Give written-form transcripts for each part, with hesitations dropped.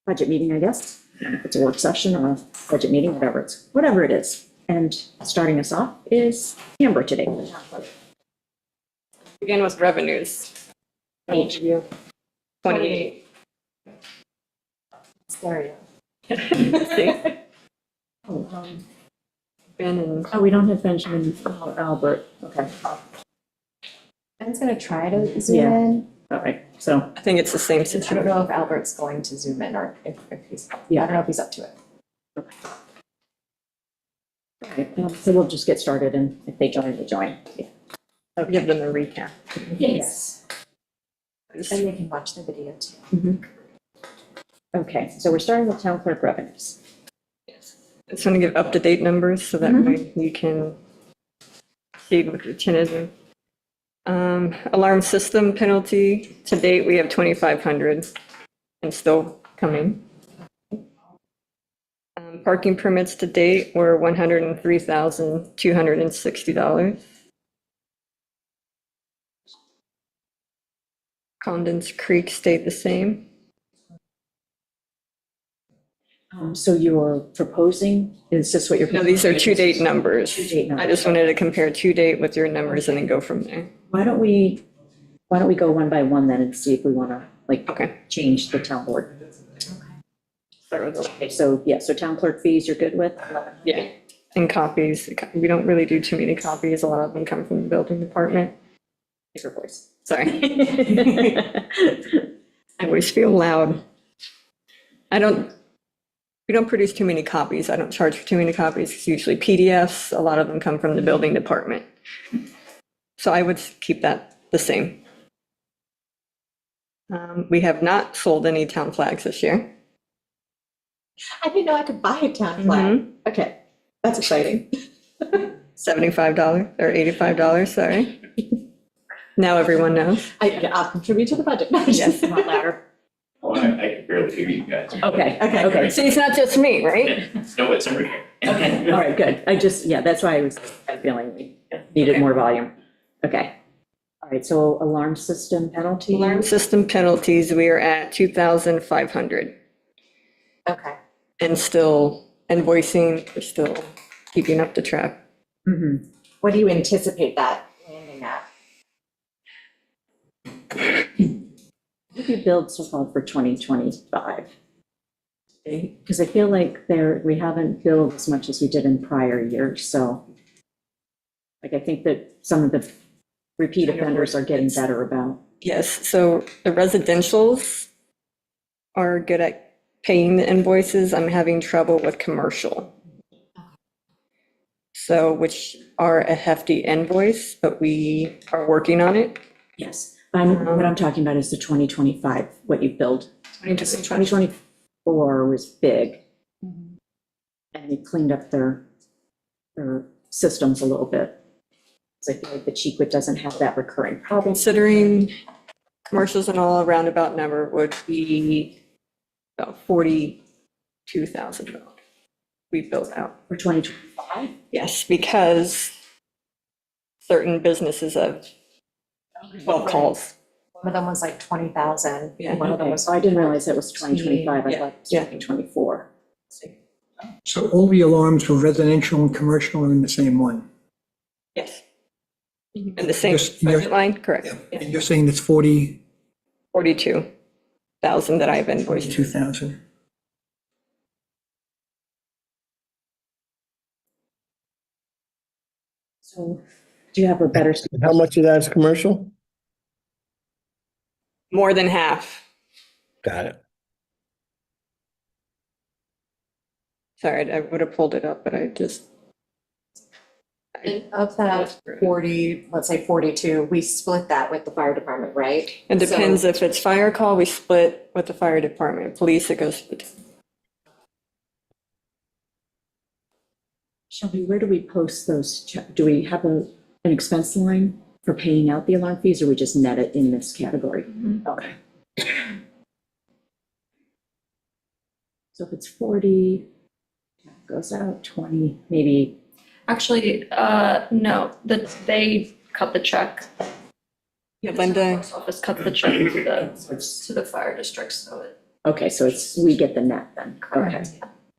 budget meeting, I guess. If it's a work session or a budget meeting, whatever it is. And starting us off is Amber today. Begin with revenues. Each of you. 28. Sorry. See? Oh, Ben and we don't have Benjamin or Albert. Okay. Ben's gonna try to zoom Yeah. in. All right. So, I think it's the same I don't situation. know if Albert's going to zoom in or if he's, Yeah. I don't know if he's up to it. all right, so we'll just get started, and if they join, they join. Yeah. I'll give them a recap. Yes. And they can watch the video too. Mhm. Okay, so we're starting with town clerk revenues. I just want to give up-to-date numbers so that way you can see what the chin is. Alarm system penalty, to date, we have 2,500 and still coming. Parking permits to date were $103,260. Condens Creek stayed the same. So you're proposing, is this what you're? No, these are to-date numbers. To-date numbers. I just wanted to compare to-date with your numbers and then go from there. Why don't we go one by one then and see if we want to, like, Okay. change the town board? Start with the- Okay, so, yeah, so town clerk fees you're good with? Yeah, and copies. We don't really do too many copies. A lot of them come from the building department. Your voice. Sorry. I always feel loud. We don't produce too many copies. I don't charge for too many copies. It's usually PDFs. A lot of them come from the building department. So I would keep that the same. We have not sold any town flags this year. I didn't know I could buy a town flag. Okay, that's exciting. $75 or $85, sorry. Now everyone knows. I'll contribute to the budget. Yes, not louder. Oh, I can barely hear you guys. Okay, Okay. okay. See, it's not just me, right? No, it's over here. Okay, all right, good. That's why I was feeling we needed more volume. Okay. All right, so alarm system penalty? Alarm system penalties, we are at 2,500. Okay. And still invoicing, we're still keeping up the track. Mhm. What do you anticipate that landing at? What have you billed so far for 2025? Because I feel like we haven't billed as much as we did in prior years, so. Like, I think that some of the repeat offenders are getting better about. Yes, so the residentials are good at paying the invoices. I'm having trouble with commercial. So, which are a hefty invoice, but we are working on it. Yes. What I'm talking about is the 2025, what you billed. 2024 was big. And they cleaned up their systems a little bit. So I feel like the Cheekwood doesn't have that recurring problem. Considering commercials and all, a roundabout number would be about $42,000 we built out. For 2025? Yes, because certain businesses have 12 calls. One of them was like 20,000. Yeah. One of them was. So I didn't realize that was 2025. I Yeah, thought it was yeah. 2024. So all the alarms for residential and commercial are in the same one? Yes. And the same Yes, yes. budget line, correct. And you're saying it's 42,000? 42,000 that I've invoiced. So do you have a better? How much of that is commercial? More than half. Got it. Sorry, I would have pulled it up, but I just. And of that 40, let's say 42, we split that with the fire department, right? It depends So- if it's fire call, we split with the fire department. Police, it goes to the. Shelby, where do we post those? Do we have an expense line for paying out the alarm fees, or we just net it in this category? Okay. So if it's 40, goes out 20, maybe. Actually, no, they cut the check. Yeah, The Linda, Office cut the check to the fire district, so it Okay, so we get the net then. Okay.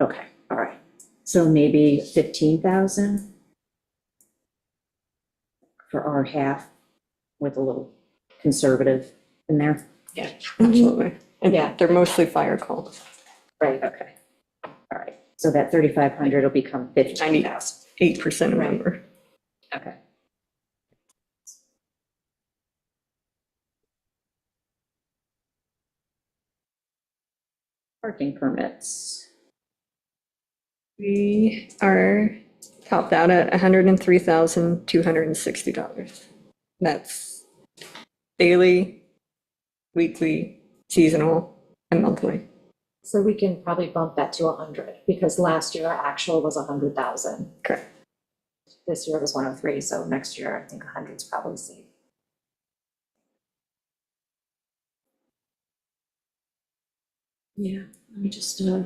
Okay, all right. So maybe 15,000 for our half with a little conservative in there. Yeah, absolutely. And Yeah. they're mostly fire calls, Right. Okay. All right. So that 3,500 will become 15,000. 8% of member. Okay. Parking permits. We are topped out at $103,260. That's daily, weekly, seasonal, and monthly. So we can probably bump that to 100 because last year our actual was 100,000. Correct. This year was 103, so next year I think 100 is probably safe. Yeah, let me just, I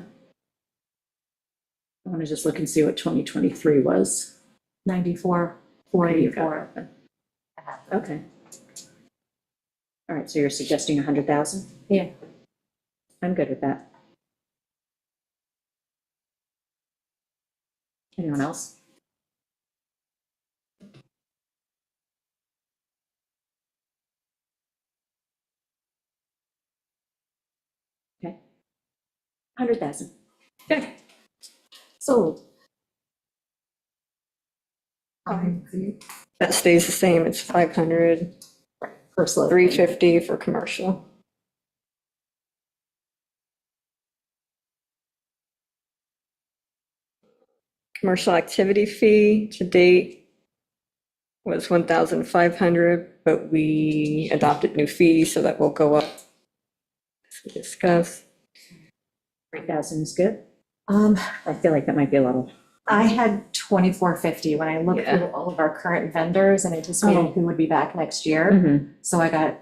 want to just look and see what 2023 was. 94, There you 484. go. Okay. All right, so you're suggesting 100,000? Yeah. I'm good with that. Anyone else? Okay. 100,000. Okay. So. That stays the same. It's 500, Per slope. 350 for commercial. Commercial activity fee to date was 1,500, but we adopted new fees, so that will go up. As we discussed. 3,000 is good. Um, I feel like that might be a little. I had 2450 when I looked Yeah. through all of our current vendors and anticipated Oh. who would be back next year. Mhm. So I got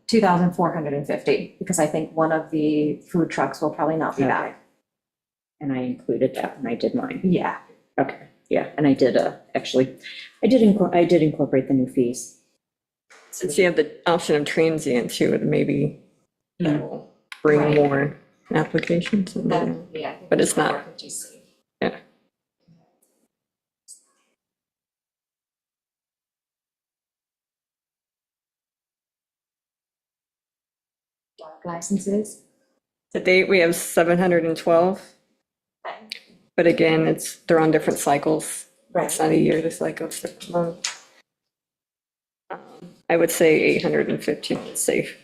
2,450 because I think one of the food trucks will probably not be Okay. back. And I included that when I did mine. Yeah. Okay, yeah, and I did, actually, I did incorporate the new fees. Since you have the option of transient too, it maybe that will bring Right. more applications. in there. Yeah. I think But it's not- 450 is safe. Yeah. Dog licenses. To date, we have 712, but again, they're on different cycles. It's not a year, the cycle, it's different month. I would say 815 is safe.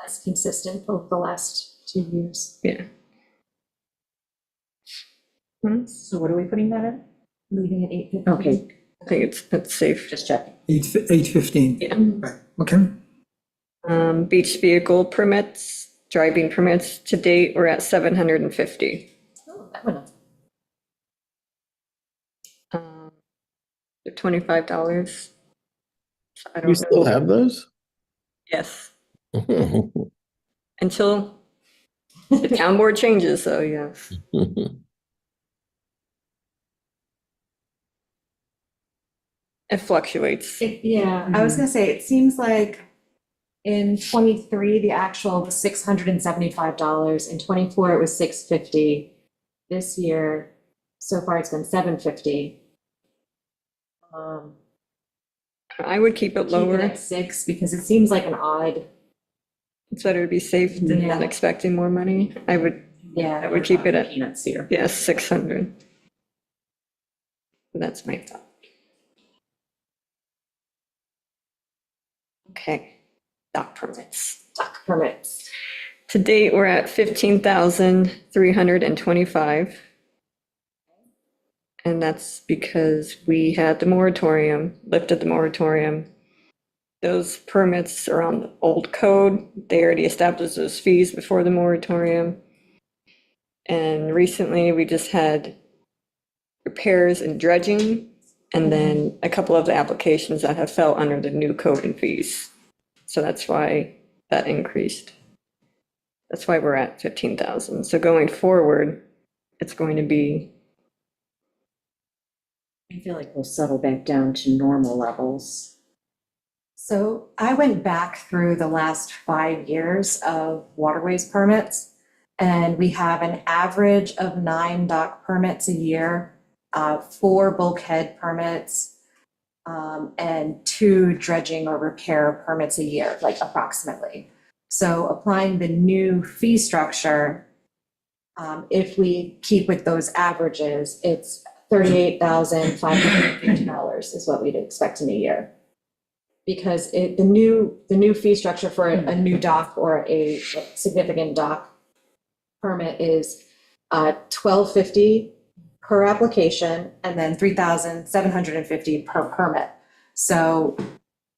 That's consistent over the last 2 years. Yeah. So what are we putting that at? Leaving at 850. Okay, I think it's safe. just checking. 815. Yeah. Right, okay. Beach vehicle permits, driving permits, to date, we're at 750. Oh, that went up. They're $25. I You don't still know. have those? Yes, until the town board changes, so yes. It fluctuates. Yeah, I was gonna say, it seems like in 23, the actual was $675. In 24, it was 650. This year, so far, it's been 750. I would keep it Keep it lower. at 6 because it seems like an odd, It's better to be safe than not Yeah. expecting more money. I would yeah. keep it at, Peanuts here. yes, 600. That's my thought. Okay, dock permits. Dock permits. To date, we're at 15,325. And that's because we had the moratorium, lifted the moratorium. Those permits are on the old code. They already established those fees before the moratorium. And recently, we just had repairs and dredging, and then a couple of the applications that have fell under the new code and fees. So that's why that increased. That's why we're at 15,000. So going forward, it's going to be, I feel like we'll settle back down to normal levels. So I went back through the last 5 years of waterways permits, and we have an average of 9 dock permits a year, 4 bulkhead permits, and 2 dredging or repair permits a year, like approximately. So applying the new fee structure, if we keep with those averages, it's $38,550 is what we'd expect in a year. Because the new fee structure for a new dock or a significant dock permit is $1,250 per application and then $3,750 per permit. So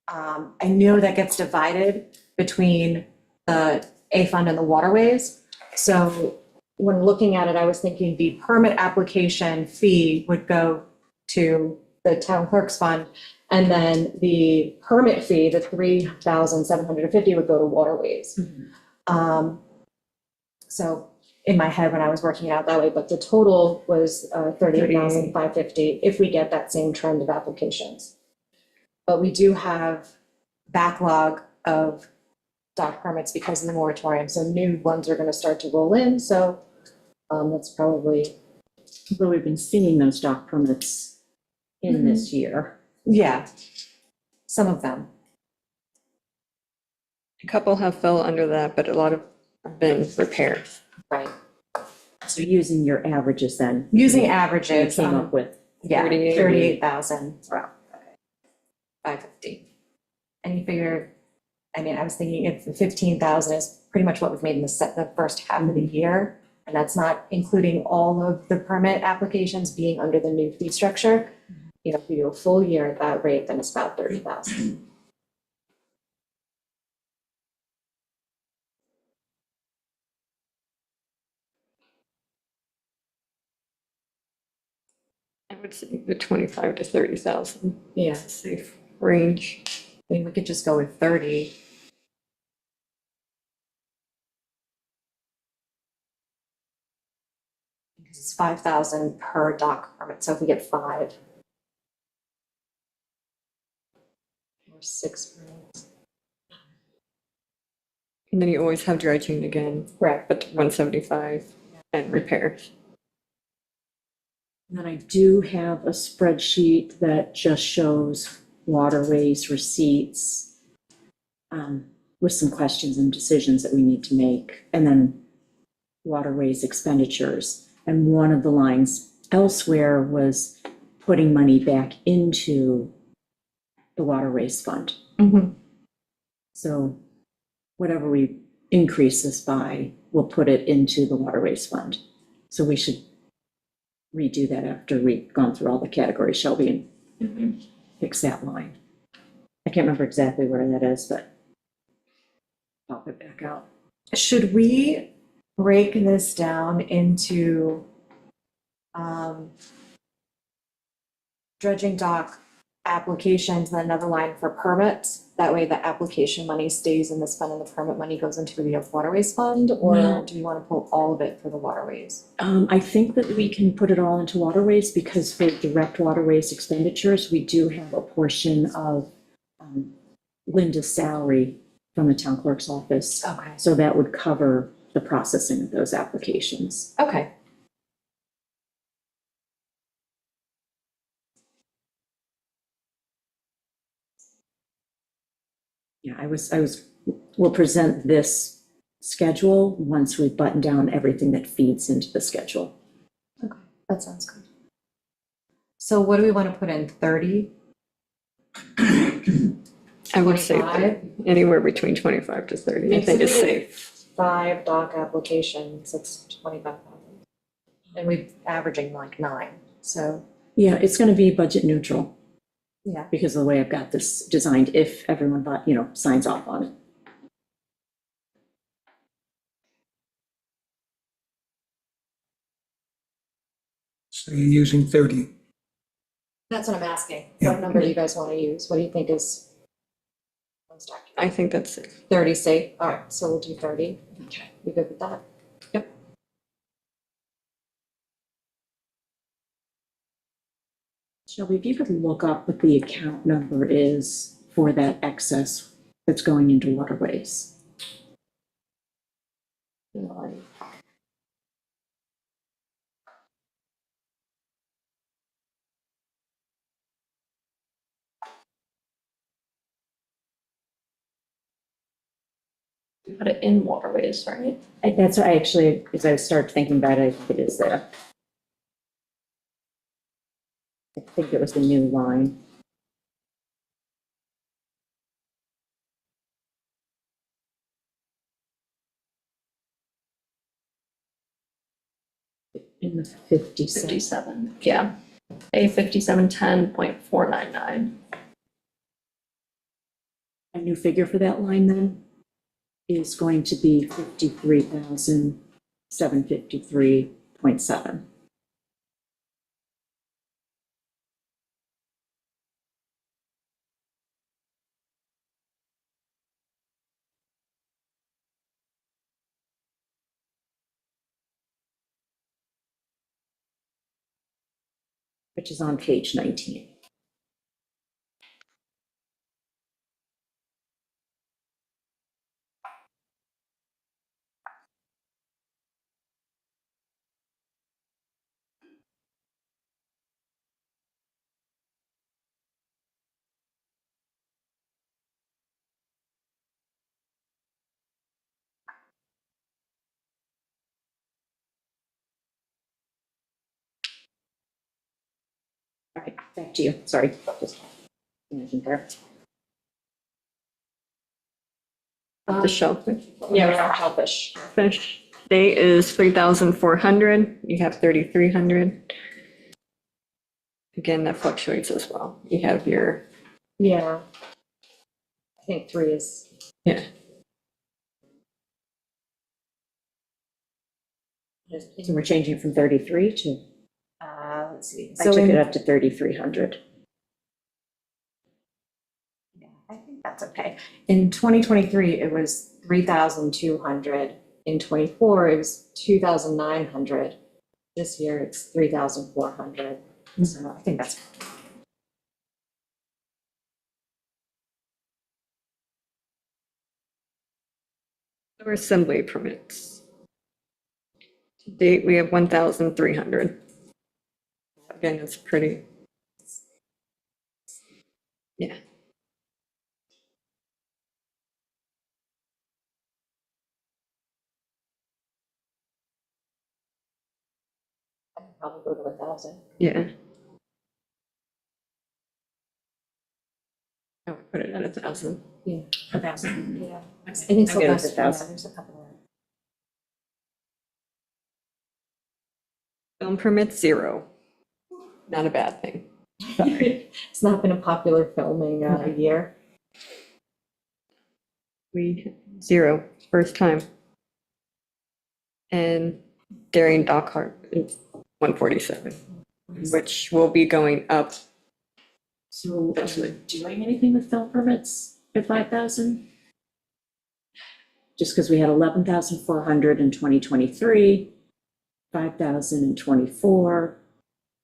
I know that gets divided between the A fund and the waterways. So when looking at it, I was thinking the permit application fee would go to the town clerk's fund, and then the permit fee, the $3,750 would go to waterways. So in my head when I was working it out that way, but the total was $38,550 if we get that same trend of applications. But we do have backlog of dock permits because of the moratorium, so new ones are gonna start to roll in, so that's probably, Although we've been seeing those dock permits in this year. yeah, some of them. A couple have fell under that, but a lot of have been repairs. Right. So using your averages then. Using you averages, came up with, yeah, 38,000. Wow. 550. And you figure, I mean, I was thinking if 15,000 is pretty much what we've made in the first half of the year, and that's not including all of the permit applications being under the new fee structure. You know, if you do a full year at that rate, then it's about 30,000. I would say the 25 to 30,000 Yeah, is a safe range. I mean, we could just go with 30. Because it's 5,000 per dock permit, so if we get 5. Or 6 permits. And then you always have dredging again, Right. but 175 and repairs. and then I do have a spreadsheet that just shows waterways receipts with some questions and decisions that we need to make, and then waterways expenditures. And one of the lines elsewhere was putting money back into the waterways fund. Mm-hmm. So whatever we increase this by, we'll put it into the waterways fund. So we should redo that after we've gone through all the categories, Shelby, and fix that line. I can't remember exactly where that is, but pop it back out. Should we break this down into dredging dock applications and another line for permits? That way the application money stays in this fund and the permit money goes into the waterways fund? Or No. do you want to pull all of it for the waterways? I think that we can put it all into waterways because for direct waterways expenditures, we do have a portion of Linda's salary from the town clerk's office. Okay. So that would cover the processing of those applications. Okay. Yeah, we'll present this schedule once we button down everything that feeds into the schedule. Okay, that sounds good. So what do we want to put in, 30? I would say 25? anywhere between 25 to 30, I think is safe. 5 dock applications, that's 25,000. And we're averaging like 9, so, Yeah, it's going to be budget neutral yeah. because of the way I've got this designed, if everyone, signs off on it. So you're using 30. That's what I'm asking. Yeah. What number do you guys want to use? What do you think is most accurate? I think that's safe. 30 safe, all right, so we'll do 30. Okay. You good with that? Yep. Shelby, if you could look up what the account number is for that excess that's going into waterways. We put it in waterways, right? That's what I actually, as I started thinking about it, I think it is there. I think it was the new line. In the 57. 57, yeah. A 5710.499. A new figure for that line then is going to be 53,753.7. Which is on page 19. All right, back to you. Sorry. Just imagine there. The shellfish. Yeah, we're on shellfish. Fish date is 3,400. You have 3,300. Again, that fluctuates as well. You have your, Yeah. I think 3 is. yeah, So we're changing from 33 to, Let's see. I So took in, it up to 3,300. yeah, I think that's okay. In 2023, it was 3,200. In 24, it was 2,900. This year, it's 3,400. So I think that's. or assembly permits. To date, we have 1,300. Again, it's pretty, yeah. Probably go to 1,000. Yeah. I would put it at 1,000. Yeah. 1,000. Yeah. I think I'll so. get it That's, to 1,000. there's a couple of. Film permits, 0. Not a bad thing. It's not been a popular filming year. We, 0, first time. And Daring Dockhart is 147, which will be going up. So are we doing anything with film permits at 5,000? Just because we had 11,400 in 2023, 5,000 in 24,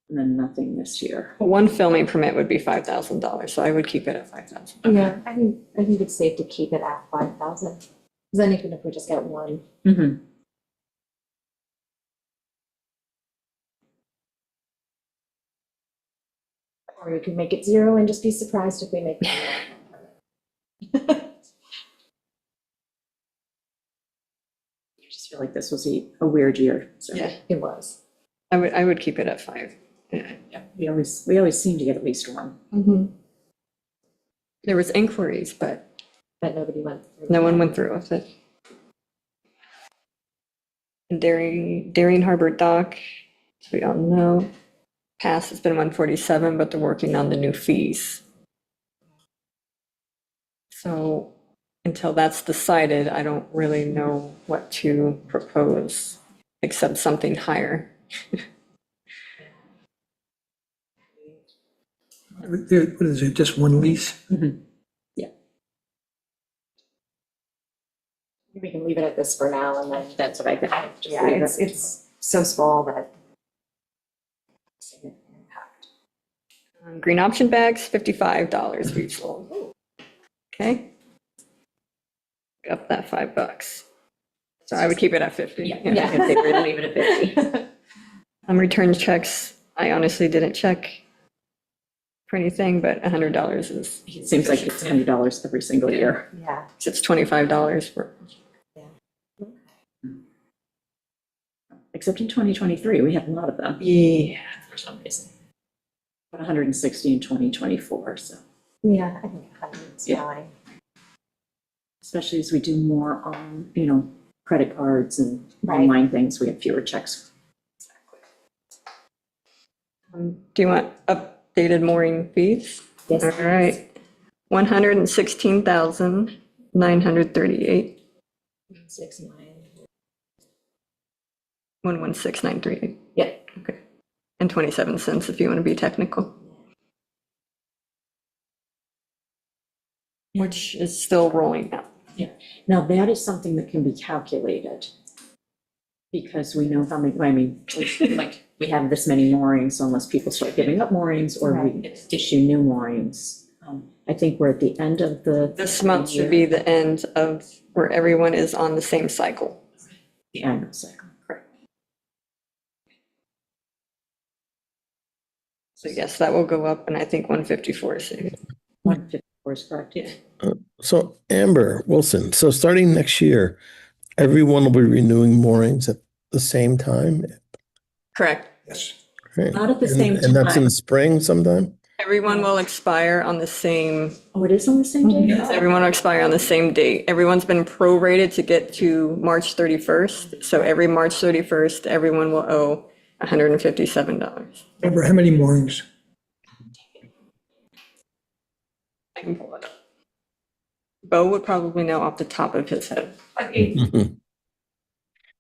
and then nothing this year. One filming permit would be $5,000, so I would keep it at 5,000. Yeah, I think it's safe to keep it at 5,000. Because then even if we just get one. Mm-hmm. Or we could make it 0 and just be surprised if we make it. I just feel like this was a weird year. So Yeah, It was. I would keep it at 5. Yeah. we always seem to get at least one. Mm-hmm. There was inquiries, but But nobody went through. no one went through with it. And Darien Harbor Dock, as we all know, pass has been 147, but they're working on the new fees. So until that's decided, I don't really know what to propose, except something higher. What is it, just one lease? We can leave it at this for now and then. That's what I think. Just Yeah, leave it. it's so small that. Green option bags, $55 each load. Okay. Up that $5. So I would keep it at 50. I was gonna say we're gonna leave it at 50. Return checks, I honestly didn't check for anything, but $100 is, It seems like it's $100 every single year. Yeah. it's $25 for, Except in 2023, we had a lot of them yeah. for some reason. But 160 in 2024, so Yeah, I think 100's Yeah. fine. especially as we do more on, credit cards and Right. online things, we have fewer checks. Do you want updated mooring fees? Yes, All right. 116,938, 6, 9. 116,938. Yep. Okay. And 27 cents if you want to be technical. Which is still rolling out. Now, that is something that can be calculated. Because we know how many, like, we have this many moorings, so unless people start giving up moorings or we issue new moorings. I think we're at the end of This month should be the end of where everyone is on the same cycle. the annual cycle. Correct. So yes, that will go up, and I think 154 is safe. 154 is correct. Yeah. So Amber Wilson, so starting next year, everyone will be renewing moorings at the same time? Correct. Yes. Right. Not at the same And that's in time. spring sometime? Everyone will expire on the same, Oh, it is on the same day? yes, everyone will expire on the same date. Everyone's been prorated to get to March 31st. So every March 31st, everyone will owe $157. Amber, how many moorings? I can pull it up. Bo would probably know off the top of his head. Like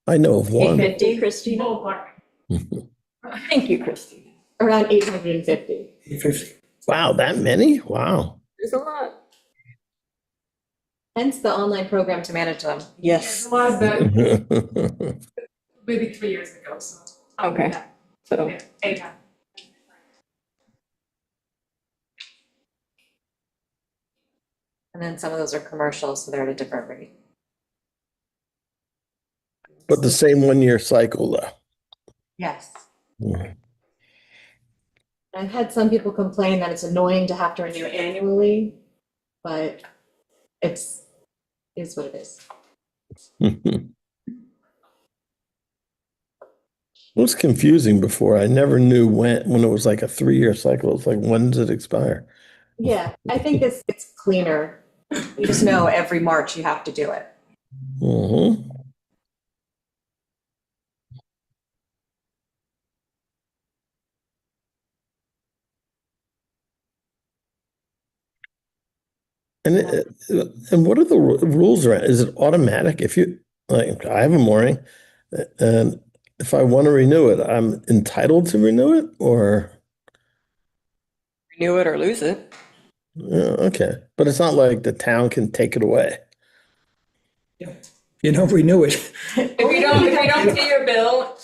I know of one. 850, Christina? ballpark. Thank you, Christy. Around 850. 850. Wow, that many? Wow. There's a lot. Hence the online program to manage them. Yes. It was the, maybe 3 years ago, so. Okay. So, Yeah, 800. And then some of those are commercial, so they're at a different rate. But the same 1-year cycle though. Yes. Mhm. I've had some people complain that it's annoying to have to renew annually, but is what it is. It was confusing before. I never knew when it was like a 3-year cycle. It's like, when does it expire? Yeah, I think it's cleaner. You just know every March you have to do it. Mhm. And what are the rules around? Is it automatic? If you, like, I have a mooring, and if I want to renew it, I'm entitled to renew it, or? renew it or lose it. Okay, but it's not like the town can take it away. You don't renew it. If you don't pay your bill,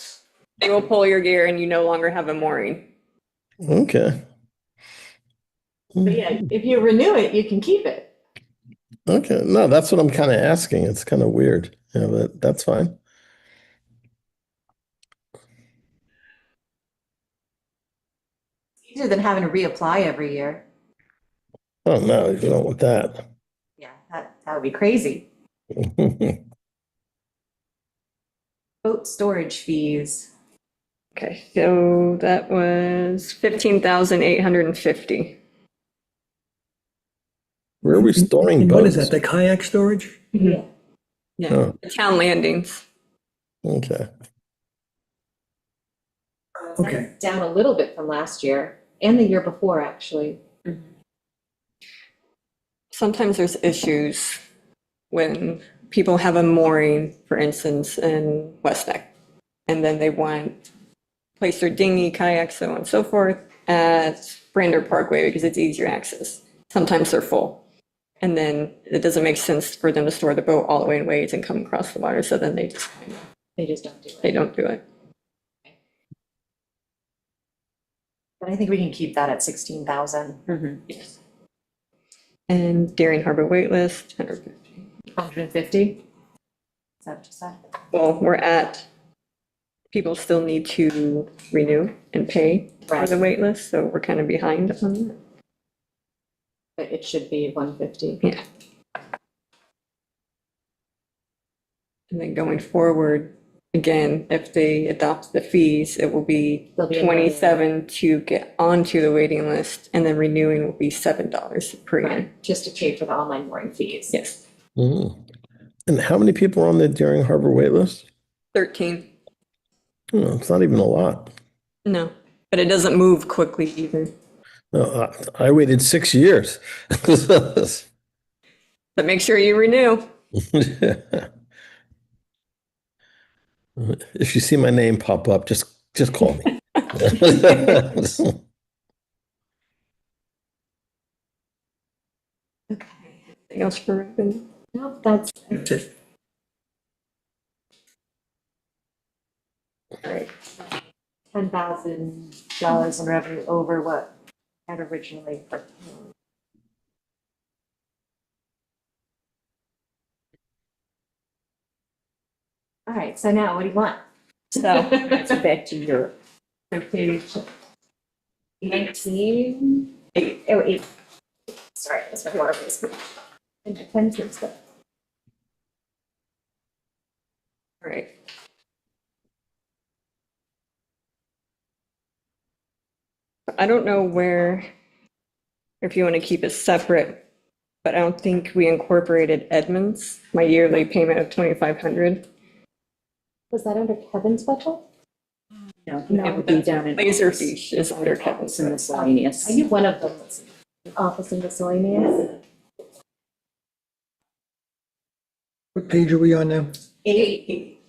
they will pull your gear and you no longer have a mooring. Okay. But yeah, if you renew it, you can keep it. Okay, no, that's what I'm kind of asking. It's kind of weird. Yeah, but that's fine. Easier than having to reapply every year. Oh, no, you don't want that. Yeah, that would be crazy. Boat storage fees. Okay, so that was 15,850. Where are we storing And what is boats? that, the kayak storage? Yeah. Yeah, Oh, town landings. okay. Okay. Down a little bit from last year and the year before, actually. Sometimes there's issues when people have a mooring, for instance, in West Neck, and then they want to place their dinghy, kayak, so on and so forth at Brander Parkway because it's easier access. Sometimes they're full. And then it doesn't make sense for them to store the boat all the way in Wades and come across the water, so then they just Don't do it. they don't do it. But I think we can keep that at 16,000. Mhm. Yes. And Darien Harbor waitlist, 150. 150? Is that what you said? Well, we're at, people still need to renew and pay for the waitlist, so we're kind of behind on that. But it should be 150. Yeah. And then going forward, again, if they adopt the fees, it will be There'll be another- 27 to get onto the waiting list, and then renewing will be $7 per year. Right, just to pay for the online mooring fees. Yes, Mhm. And how many people are on the Daring Harbor wait list? 13. Oh, it's not even a lot. No, but it doesn't move quickly either. No, I waited 6 years. But make sure you renew. If you see my name pop up, just call me. Anything else for revenue? No, that's, right. $10,000 in revenue over what had originally. All right, so now what do you want? So, So back to your, So page 19? Oh, 8. Sorry, that's my water base. And the pension stuff. all right. I don't know where, if you want to keep it separate, but I don't think we incorporated Edmunds, my yearly payment of 2,500. Was that under Kevin's budget? no, it would be down in. Laserfish is under Kevin's. Office and miscellaneous. I knew one of them was office and miscellaneous. What page are we on now? 8.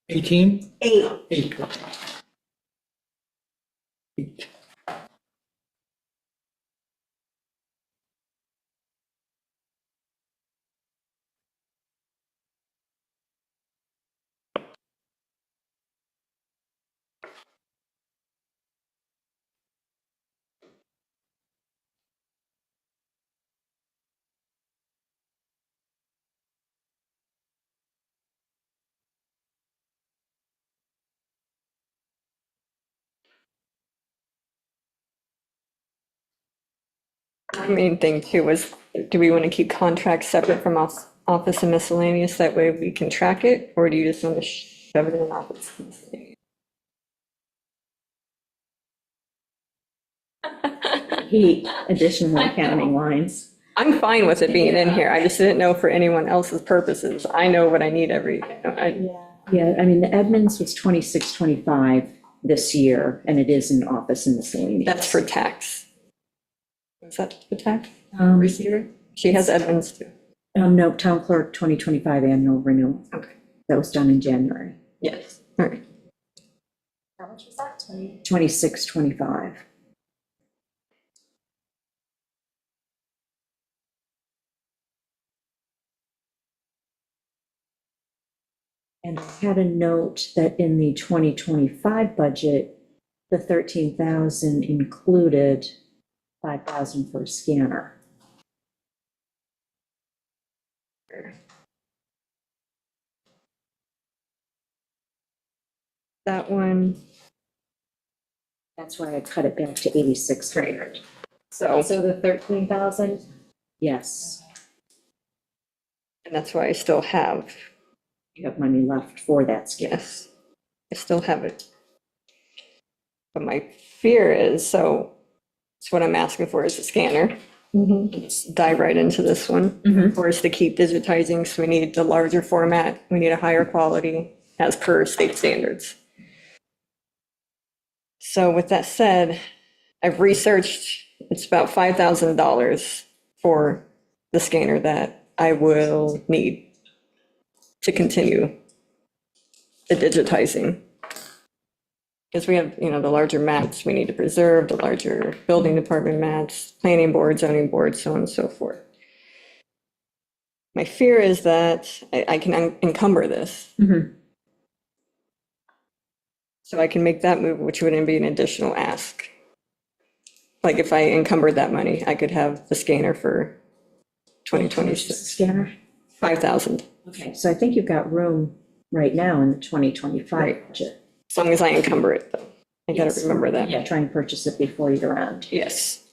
18? 8. 8. 8. My main thing too was, do we want to keep contracts separate from office and miscellaneous? That way we can track it, or do you just want to shove it in office and miscellaneous? Hate additional accounting lines. I'm fine with it being in here. I just didn't know for anyone else's purposes. I know what I need every, Yeah, I mean, the Edmonds was 2625 this year, and it is in office and miscellaneous. that's for tax. Is that the tax Um, receiver? She has Edmunds too. no, town clerk 2025 annual renewal. Okay. That was done in January, Yes, all right. How much was that? 2625. And I had a note that in the 2025 budget, the 13,000 included 5,000 for a scanner. That one, That's why I cut it back to 8,600. so, So the 13,000? Yes, and that's why I still have, you have money left for that scanner. yes, I still have it. But my fear is, so what I'm asking for is a scanner. Let's dive right into this one. Mhm. For us to keep digitizing, so we need the larger format, we need a higher quality as per state standards. So with that said, I've researched, it's about $5,000 for the scanner that I will need to continue the digitizing. Because we have, the larger maps we need to preserve, the larger building department maps, planning board, zoning board, so on and so forth. My fear is that I can encumber this. Mhm. So I can make that move, which wouldn't be an additional ask. Like if I encumbered that money, I could have the scanner for 2026, Scanner? 5,000. Okay, so I think you've got room right now in the 2025 Right. budget. As long as I encumber it, though. I gotta Yes. remember that. Yeah, try and purchase it before year end. Yes.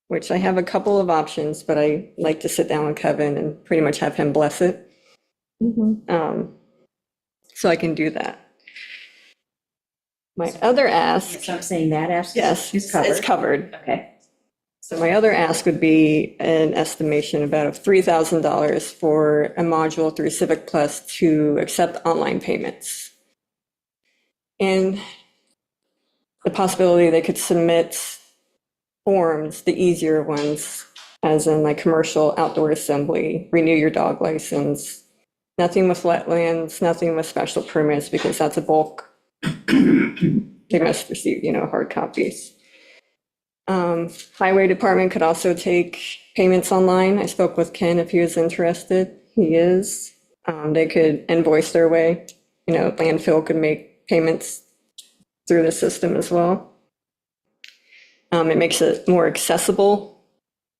Which I have a couple of options, but I like to sit down with Kevin and pretty much have him bless it. So I can do that. My other ask, So I'm saying that ask yes, is it's covered. covered. Okay. So my other ask would be an estimation about of $3,000 for a module through Civic Plus to accept online payments. And the possibility they could submit forms, the easier ones, as in like commercial outdoor assembly, renew your dog license, nothing with wetlands, nothing with special permits, because that's a bulk. They must receive, hard copies. Highway Department could also take payments online. I spoke with Ken if he was interested. He is. They could invoice their way. Landfill could make payments through the system as well. It makes it more accessible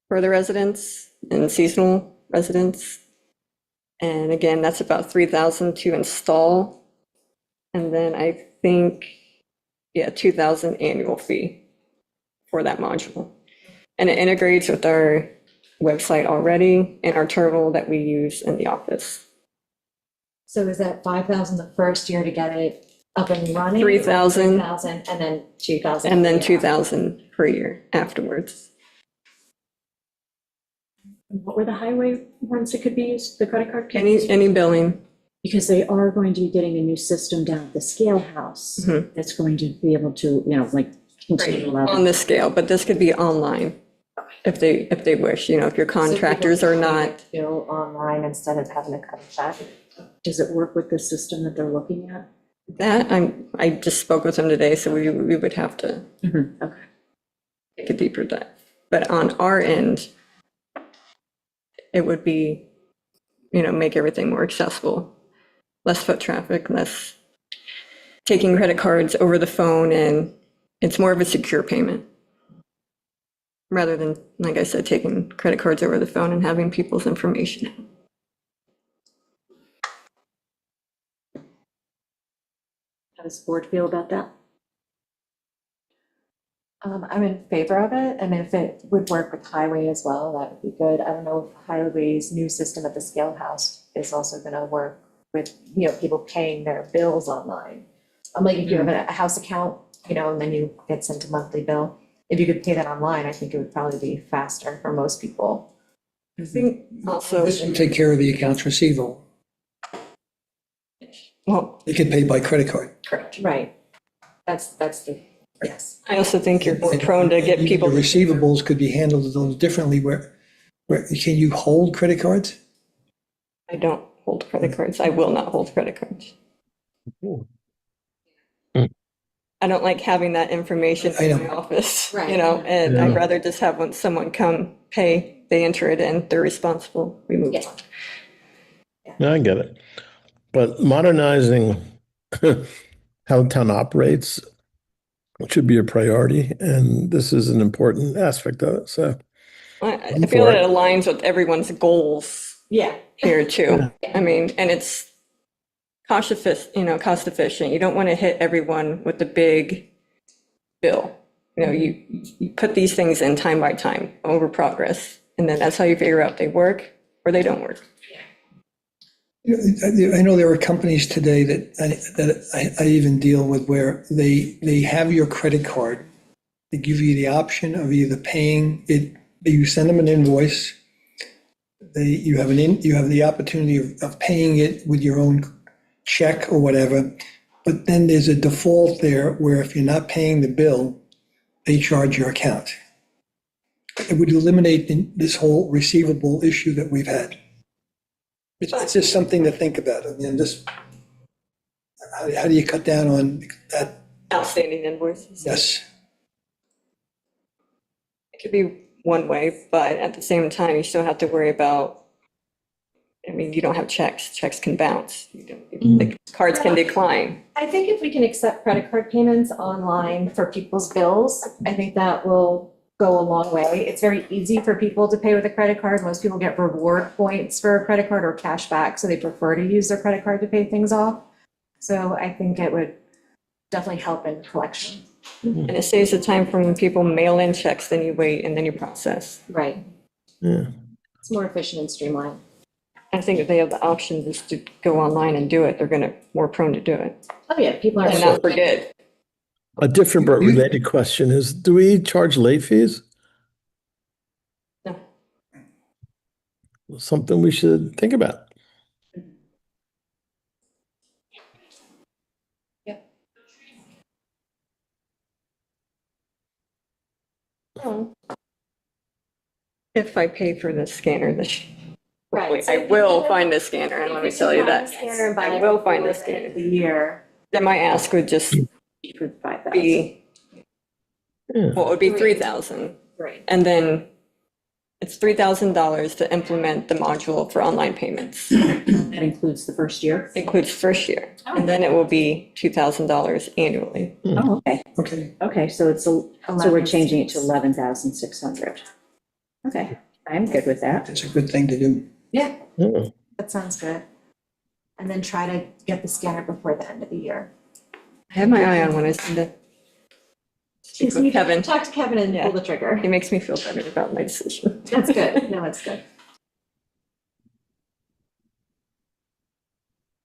for the residents and seasonal residents. And again, that's about 3,000 to install. And then I think, 2,000 annual fee for that module. And it integrates with our website already and our terminal that we use in the office. So is that 5,000 the first year to get it up and running? 3,000. 3,000, and then 2,000. And then per year. 2,000 per year afterwards. What were the highway ones that could be used, the credit card? payments? Any billing, Because they are going to be getting a new system down at the scale house Mhm. that's going to be able to, continue to allow. on this scale, but this could be online if they wish, if your contractors So are people not. can pay the bill online instead of having to cut a check. Does it work with the system that they're looking at? That, I just spoke with them today, so we would have to Okay. take a deeper dive. But on our end, it would be, make everything more accessible, less foot traffic, less taking credit cards over the phone, and it's more of a secure payment. Rather than, like I said, taking credit cards over the phone and having people's information. How does the board feel about that? I'm in favor of it. I mean, if it would work with highway as well, that would be good. I don't know if highway's new system at the scale house is also gonna work with, people paying their bills online. Like if you have a house account, and then you get sent a monthly bill, if you could pay that online, I think it would probably be faster for most people. I think also, This would take care of the accounts receivable. well, They could pay by credit card. correct. Right. That's the, yes. I also think you're more prone to get people. The receivables could be handled a little differently where can you hold credit cards? I don't hold credit cards. I will not hold credit cards. I don't like having that information I know. in my office, Right. and Yeah. I'd rather just have someone come pay, they enter it in, they're responsible, we move Yes. on. Yeah, I get it. But modernizing how the town operates should be a priority, and this is an important aspect of it, so. I feel for that it. it aligns with everyone's goals Yeah. here too. I mean, and it's cost efficient. You don't want to hit everyone with the big bill. You put these things in time by time over progress, and then that's how you figure out they work or they don't work. I know there are companies today that I even deal with where they have your credit card. They give you the option of either paying it, you send them an invoice. You have the opportunity of paying it with your own check or whatever. But then there's a default there where if you're not paying the bill, they charge your account. It would eliminate this whole receivable issue that we've had. It's just something to think about. I mean, how do you cut down on that? Outstanding invoices. Yes. It could be one way, but at the same time, you still have to worry about, you don't have checks. Checks can bounce. The cards can decline. I think if we can accept credit card payments online for people's bills, I think that will go a long way. It's very easy for people to pay with a credit card. Most people get reward points for a credit card or cash back, so they prefer to use their credit card to pay things off. So I think it would definitely help in collection. And it saves the time from when people mail in checks, then you wait and then you process. Right. Yeah. It's more efficient and streamlined. I think if they have the option just to go online and do it, they're gonna more prone to do it Oh, yeah, people are. and not forget. A different but related question is, do we charge late fees? No. Something we should think about. If I pay for the scanner, this, Right, so I if you will have- find the scanner, and let me If you tell you have a that. scanner and buy I it will find before the the end of scanner. the year. Then my ask would just For 5,000. be, Yeah. well, it would be 3,000. Right. And then it's $3,000 to implement the module for online payments. That includes the first year? Includes first year. And then it will be $2,000 annually. Oh, okay. Okay, Okay, so so we're changing it to 11,600. Okay, I'm good with that. that's a good thing to do. Yeah, Yeah. that sounds good. And then try to get the scanner before the end of the year. I have my eye on when I send it. Speak with Kevin. Talk to Kevin and Yeah. pull the trigger. He makes me feel better about my decision. That's good. No, it's good.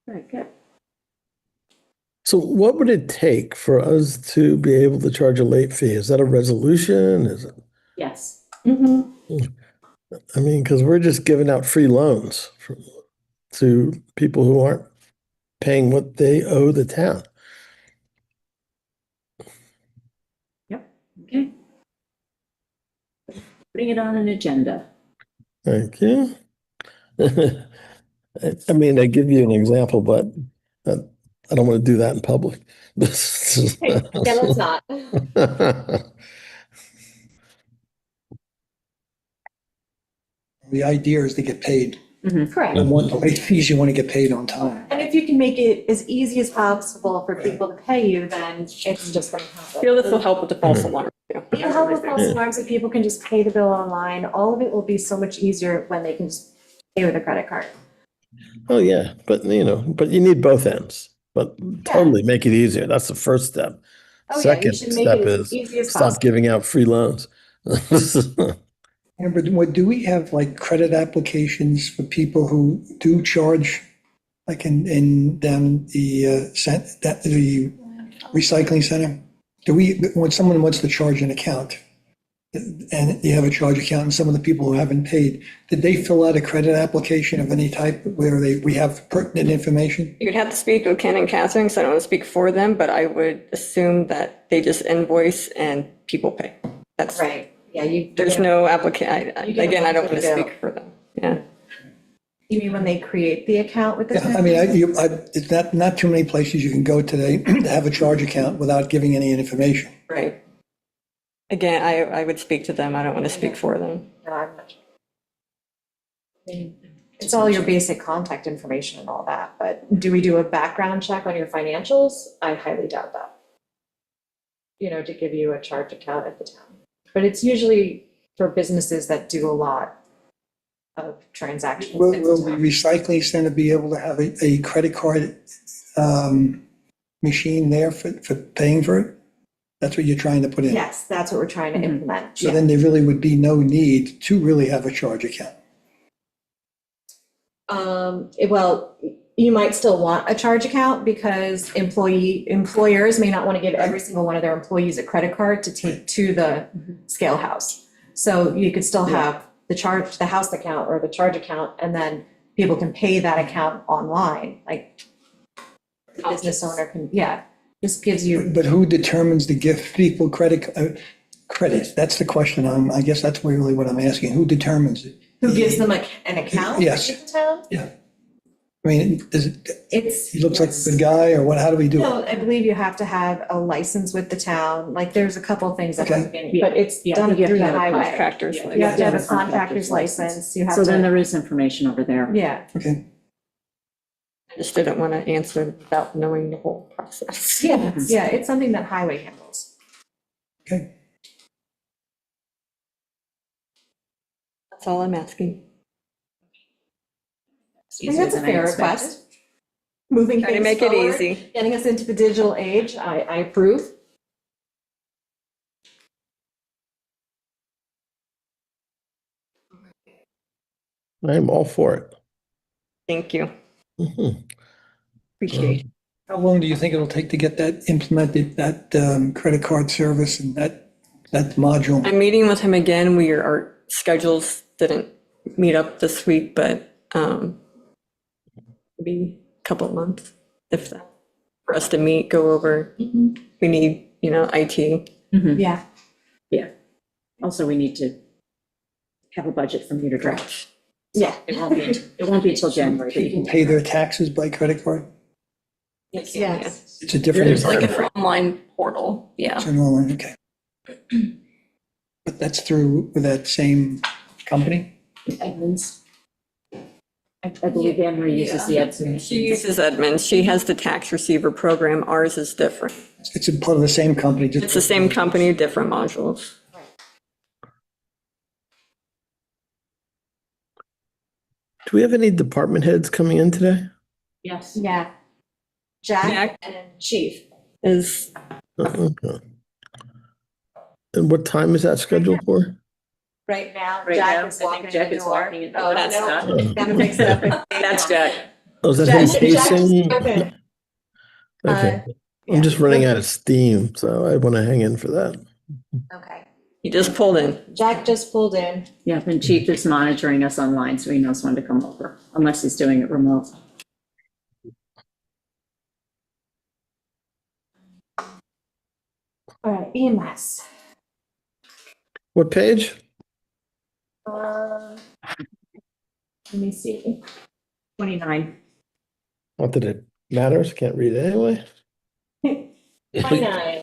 Very good. So what would it take for us to be able to charge a late fee? Is that a resolution? Is it, Yes. I mean, because we're just giving out free loans to people who aren't paying what they owe the town. Okay. Putting it on an agenda. Thank you. I mean, I give you an example, but I don't want to do that in public. Yeah, let's not. The idea is to get paid. Correct. You want the late fees, you want to get paid on time. And if you can make it as easy as possible for people to pay you, then it's just going to I happen. feel this will help with the false alarm too. It'll help with false alarms if people can just pay the bill online. All of it will be so much easier when they can just pay with a credit card. Oh, yeah, but but you need both ends. But totally make it easier. That's the first step. Oh, yeah, you Second should make step it as is easy as stop possible. giving out free loans. Yeah, but do we have like credit applications for people who do charge, like in down the the recycling center? Do we, when someone wants to charge an account and you have a charge account and some of the people who haven't paid, did they fill out a credit application of any type where we have pertinent information? You'd have to speak with Ken and Catherine, so I don't want to speak for them, but I would assume that they just invoice and people pay. That's, Right, yeah, there's no application, You get a again, I don't want to monthly speak for them. Yeah. You mean when they create the account with the? Yeah, I mean, it's not too many places you can go today to have a charge account without giving any information. Right. Again, I would speak to them. I don't want to speak for them. No, I'm not. I mean, it's all your basic contact information and all that, but do we do a background check on your financials? I highly doubt that. To give you a charge account at the town. But it's usually for businesses that do a lot of transactions. Will the recycling center be able to have a credit card machine there for paying for it? That's what you're trying to put in? Yes, that's what we're trying to implement. So Yeah. then there really would be no need to really have a charge account. Well, you might still want a charge account because employers may not want to give every single one of their employees a credit card to take to the scale house. So you could still have the house account or the charge account, and then people can pay that account online, like the business owner can, just gives you, But who determines to give people credit? That's the question. I guess that's really what I'm asking. Who determines it? who gives them an account? Yes. in the town? Yeah. I mean, It's. he looks like a yes. good guy, or what? How do we do it? No, I believe you have to have a license with the town, like there's a couple of things that have Okay. been, but it's Yeah, I done think you have through to the have a highway. Contractors. Yeah. like- You have to have a Yeah, contractor's license, you have So then to, there is information over there. yeah. Okay. I just didn't want to answer without knowing the whole process. Yeah, it's something that highway handles. Okay. That's all I'm asking. I think that's a fair request. Moving Trying to things make it forward, easy. getting us into the digital age, I approve. I'm all for it. Thank you. Mhm. Appreciate it. How long do you think it'll take to get that implemented, that credit card service and that module? I'm meeting with him again. Our schedules didn't meet up this week, but maybe a couple of months, if that, for us to meet, go over. We need, IT. Yeah. Yeah. Also, we need to have a budget from you to draft. Yeah. It won't be until January. that you People can- pay their taxes by credit card? Yes. It's a different. There's like an online portal, yeah. It's an online, okay. But that's through that same company? Edmunds. I believe Anne Marie uses the Edmunds. She uses Edmunds. She has the tax receiver program. Ours is different. It's a part of the same company, just. It's the same company, different modules. Do we have any department heads coming in today? Yes. Yeah. Jack Jack. and Chief. Is, Okay. And what time is that scheduled for? Right now, Right Jack now, is I walking think in Jack the is door. walking in. Oh, That's no, not- gotta mix it up. That's Jack. Oh, is that Jack- him Jack pacing? just opened. Okay. Yeah. I'm just running out of steam, so I want to hang in for that. Okay. he just pulled in. Jack just pulled in. Yeah, and Chief is monitoring us online, so he knows when to come over, unless he's doing it remote. All right, EMS. What page? Let me see. 29. Not that it matters, can't read it anyway. 29.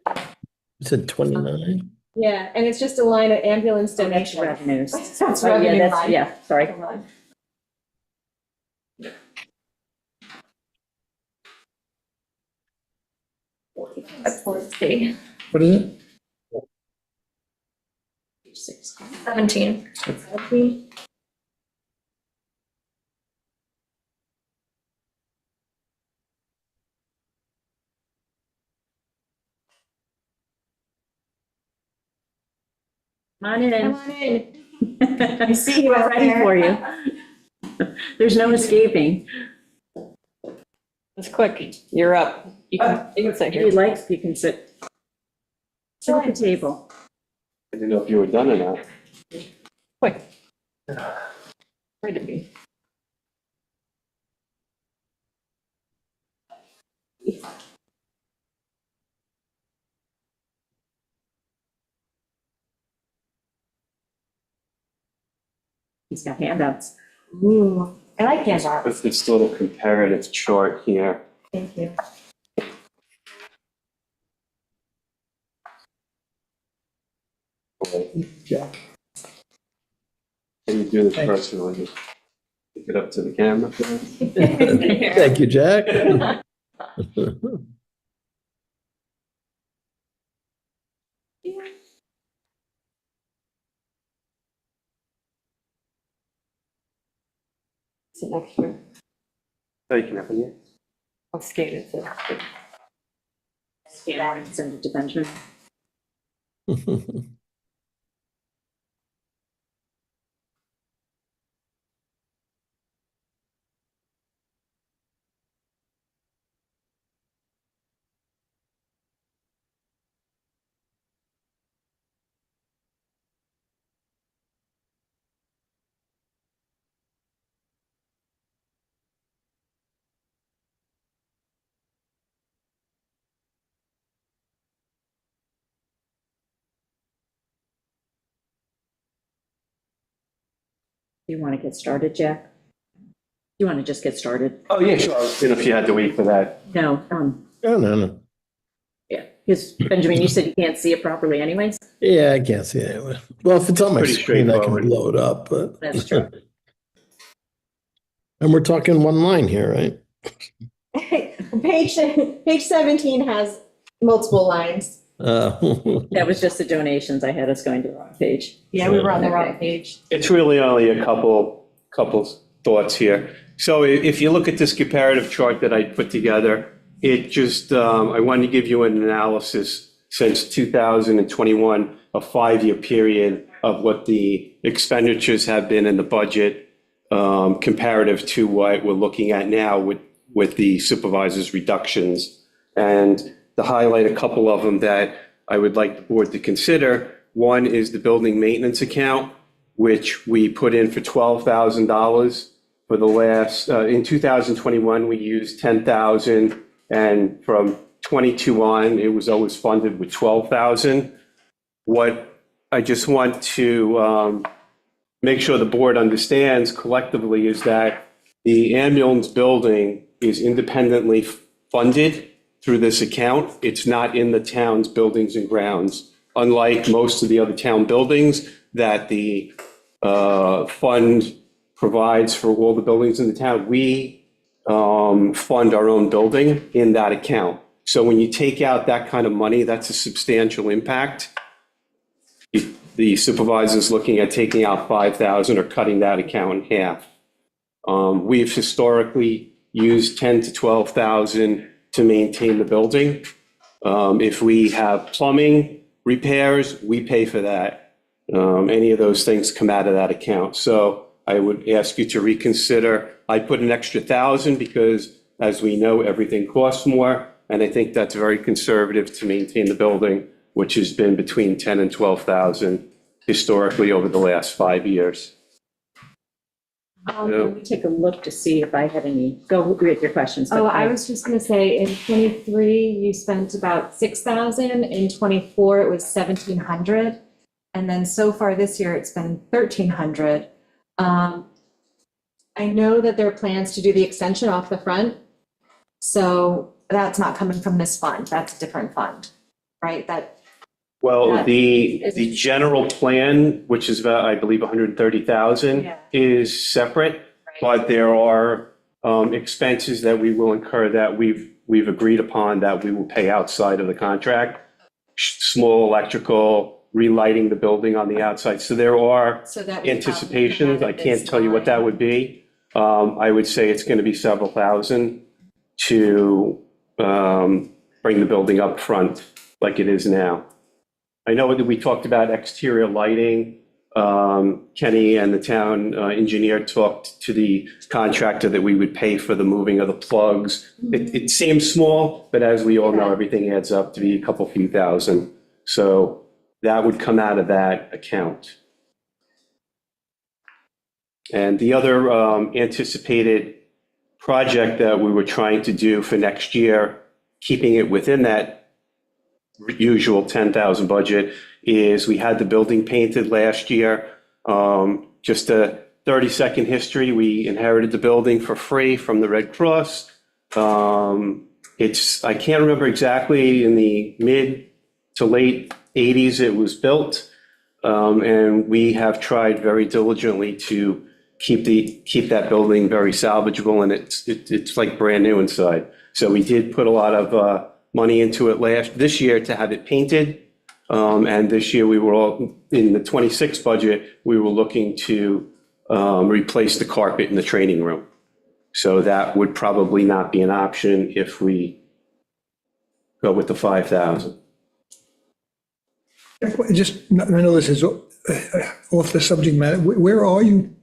You said 29? Yeah, and it's just a line of ambulance Donation donation. revenues. That's Oh, yeah, revenue that's, line. yeah, sorry. Hold on. That's 40. What is it? 17. Come on in. Come on in. I see you out ready there. for you. There's no escaping. It's quick. You're up. You can sit If you here. like, you can sit. Sit at the table. I didn't know if you were done or not. Quick. Where to be? He's got handouts. Ooh, I like handouts. With this little comparative chart here. Thank you. Jack. Can you do this Thanks. first one? Just pick it up to the camera. Thank you, Jack. Sit next to her. So you can have it. I'll skate it. So. Send it to Benjamin. You want to get started, Jack? You want to just get started? Oh, yeah, sure. You know, if you had to wait for that. No, Oh, no. yeah, because Benjamin, you said you can't see it properly anyways? Yeah, I can't see it anyway. Well, if it's on my Pretty screen, I can straightforward. blow it up, but. That's true. And we're talking one line here, right? Page 17 has multiple lines. That was just the donations. I had us going to the wrong page. Yeah, we were on the wrong page. It's really only a couple thoughts here. So if you look at this comparative chart that I put together, it just, I wanted to give you an analysis since 2021, a 5-year period of what the expenditures have been in the budget, comparative to what we're looking at now with the supervisor's reductions. And to highlight a couple of them that I would like the board to consider, one is the building maintenance account, which we put in for $12,000 for the last, in 2021, we used 10,000, and from 22 on, it was always funded with 12,000. What I just want to make sure the board understands collectively is that the ambulance building is independently funded through this account. It's not in the town's buildings and grounds, unlike most of the other town buildings that the fund provides for all the buildings in the town. We fund our own building in that account. So when you take out that kind of money, that's a substantial impact. The supervisor's looking at taking out 5,000 or cutting that account in half. We've historically used 10 to 12,000 to maintain the building. If we have plumbing repairs, we pay for that. Any of those things come out of that account. So I would ask you to reconsider. I put an extra 1,000 because, as we know, everything costs more. And I think that's very conservative to maintain the building, which has been between 10 and 12,000 historically over the last 5 years. Let me take a look to see if I had any, go with your questions. but Oh, I was just gonna say, in 23, you spent about 6,000, in 24, it was 1,700. And then so far this year, it's been 1,300. I know that there are plans to do the extension off the front. So that's not coming from this fund, that's a different fund, right? Well, the general plan, which is about, I believe, 130,000, Yeah. is separate, but there are expenses that we will incur that we've agreed upon that we will pay outside of the contract. Small electrical, relighting the building on the outside. So there are So that would probably anticipations. come I out of can't this tell you what that line. would be. I would say it's going to be several thousand to bring the building up front like it is now. I know that we talked about exterior lighting. Kenny and the town engineer talked to the contractor that we would pay for the moving of the plugs. It seems small, but as we all know, everything adds up to be a couple few thousand. So that would come out of that account. And the other anticipated project that we were trying to do for next year, keeping it within that usual 10,000 budget, is we had the building painted last year. Just a 30-second history, we inherited the building for free from the Red Cross. I can't remember exactly, in the mid to late 80s it was built. And we have tried very diligently to keep that building very salvageable, and it's like brand new inside. So we did put a lot of money into it this year to have it painted. And this year we were all, in the 26 budget, we were looking to replace the carpet in the training room. So that would probably not be an option if we go with the 5,000. Just, I know this is off the subject matter. Where are you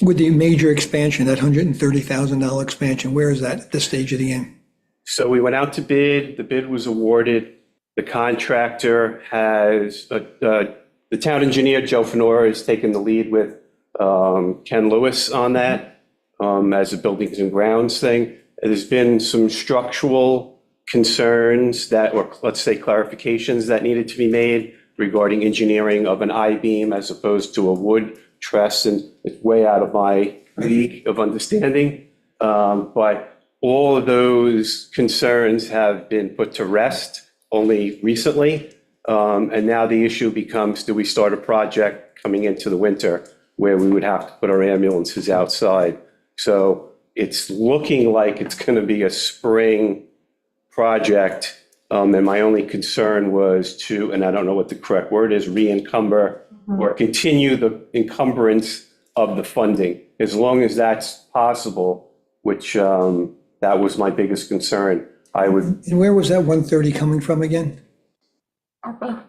with the major expansion, that $130,000 expansion? Where is that at this stage of the game? So we went out to bid, the bid was awarded, the contractor has, the town engineer, Joe Fenora, has taken the lead with Ken Lewis on that as a buildings and grounds thing. There's been some structural concerns or let's say clarifications that needed to be made regarding engineering of an I-beam as opposed to a wood truss, and it's way out of my league of understanding. But all of those concerns have been put to rest only recently. And now the issue becomes, do we start a project coming into the winter where we would have to put our ambulances outside? So it's looking like it's going to be a spring project And my only concern was to, and I don't know what the correct word is, re-encumber or continue the encumbrance of the funding, as long as that's possible, which that was my biggest concern. I would, And where was that 130 coming from again? ARPA.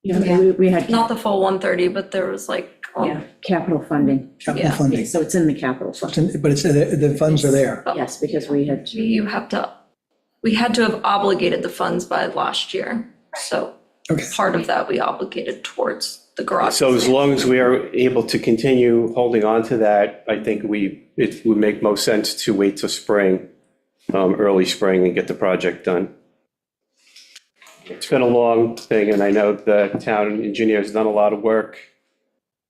Yeah, we had, Not the full 130, but there was like, yeah, capital funding. Capital Yeah. funding. So it's in the capital fund. But it's, the funds are there. Yes, because we had, we had to have obligated the funds by last year. So Okay. part of that we obligated towards the garage. so as long as we are able to continue holding on to that, I think it would make most sense to wait till spring, early spring, and get the project done. It's been a long thing, and I know the town engineer's done a lot of work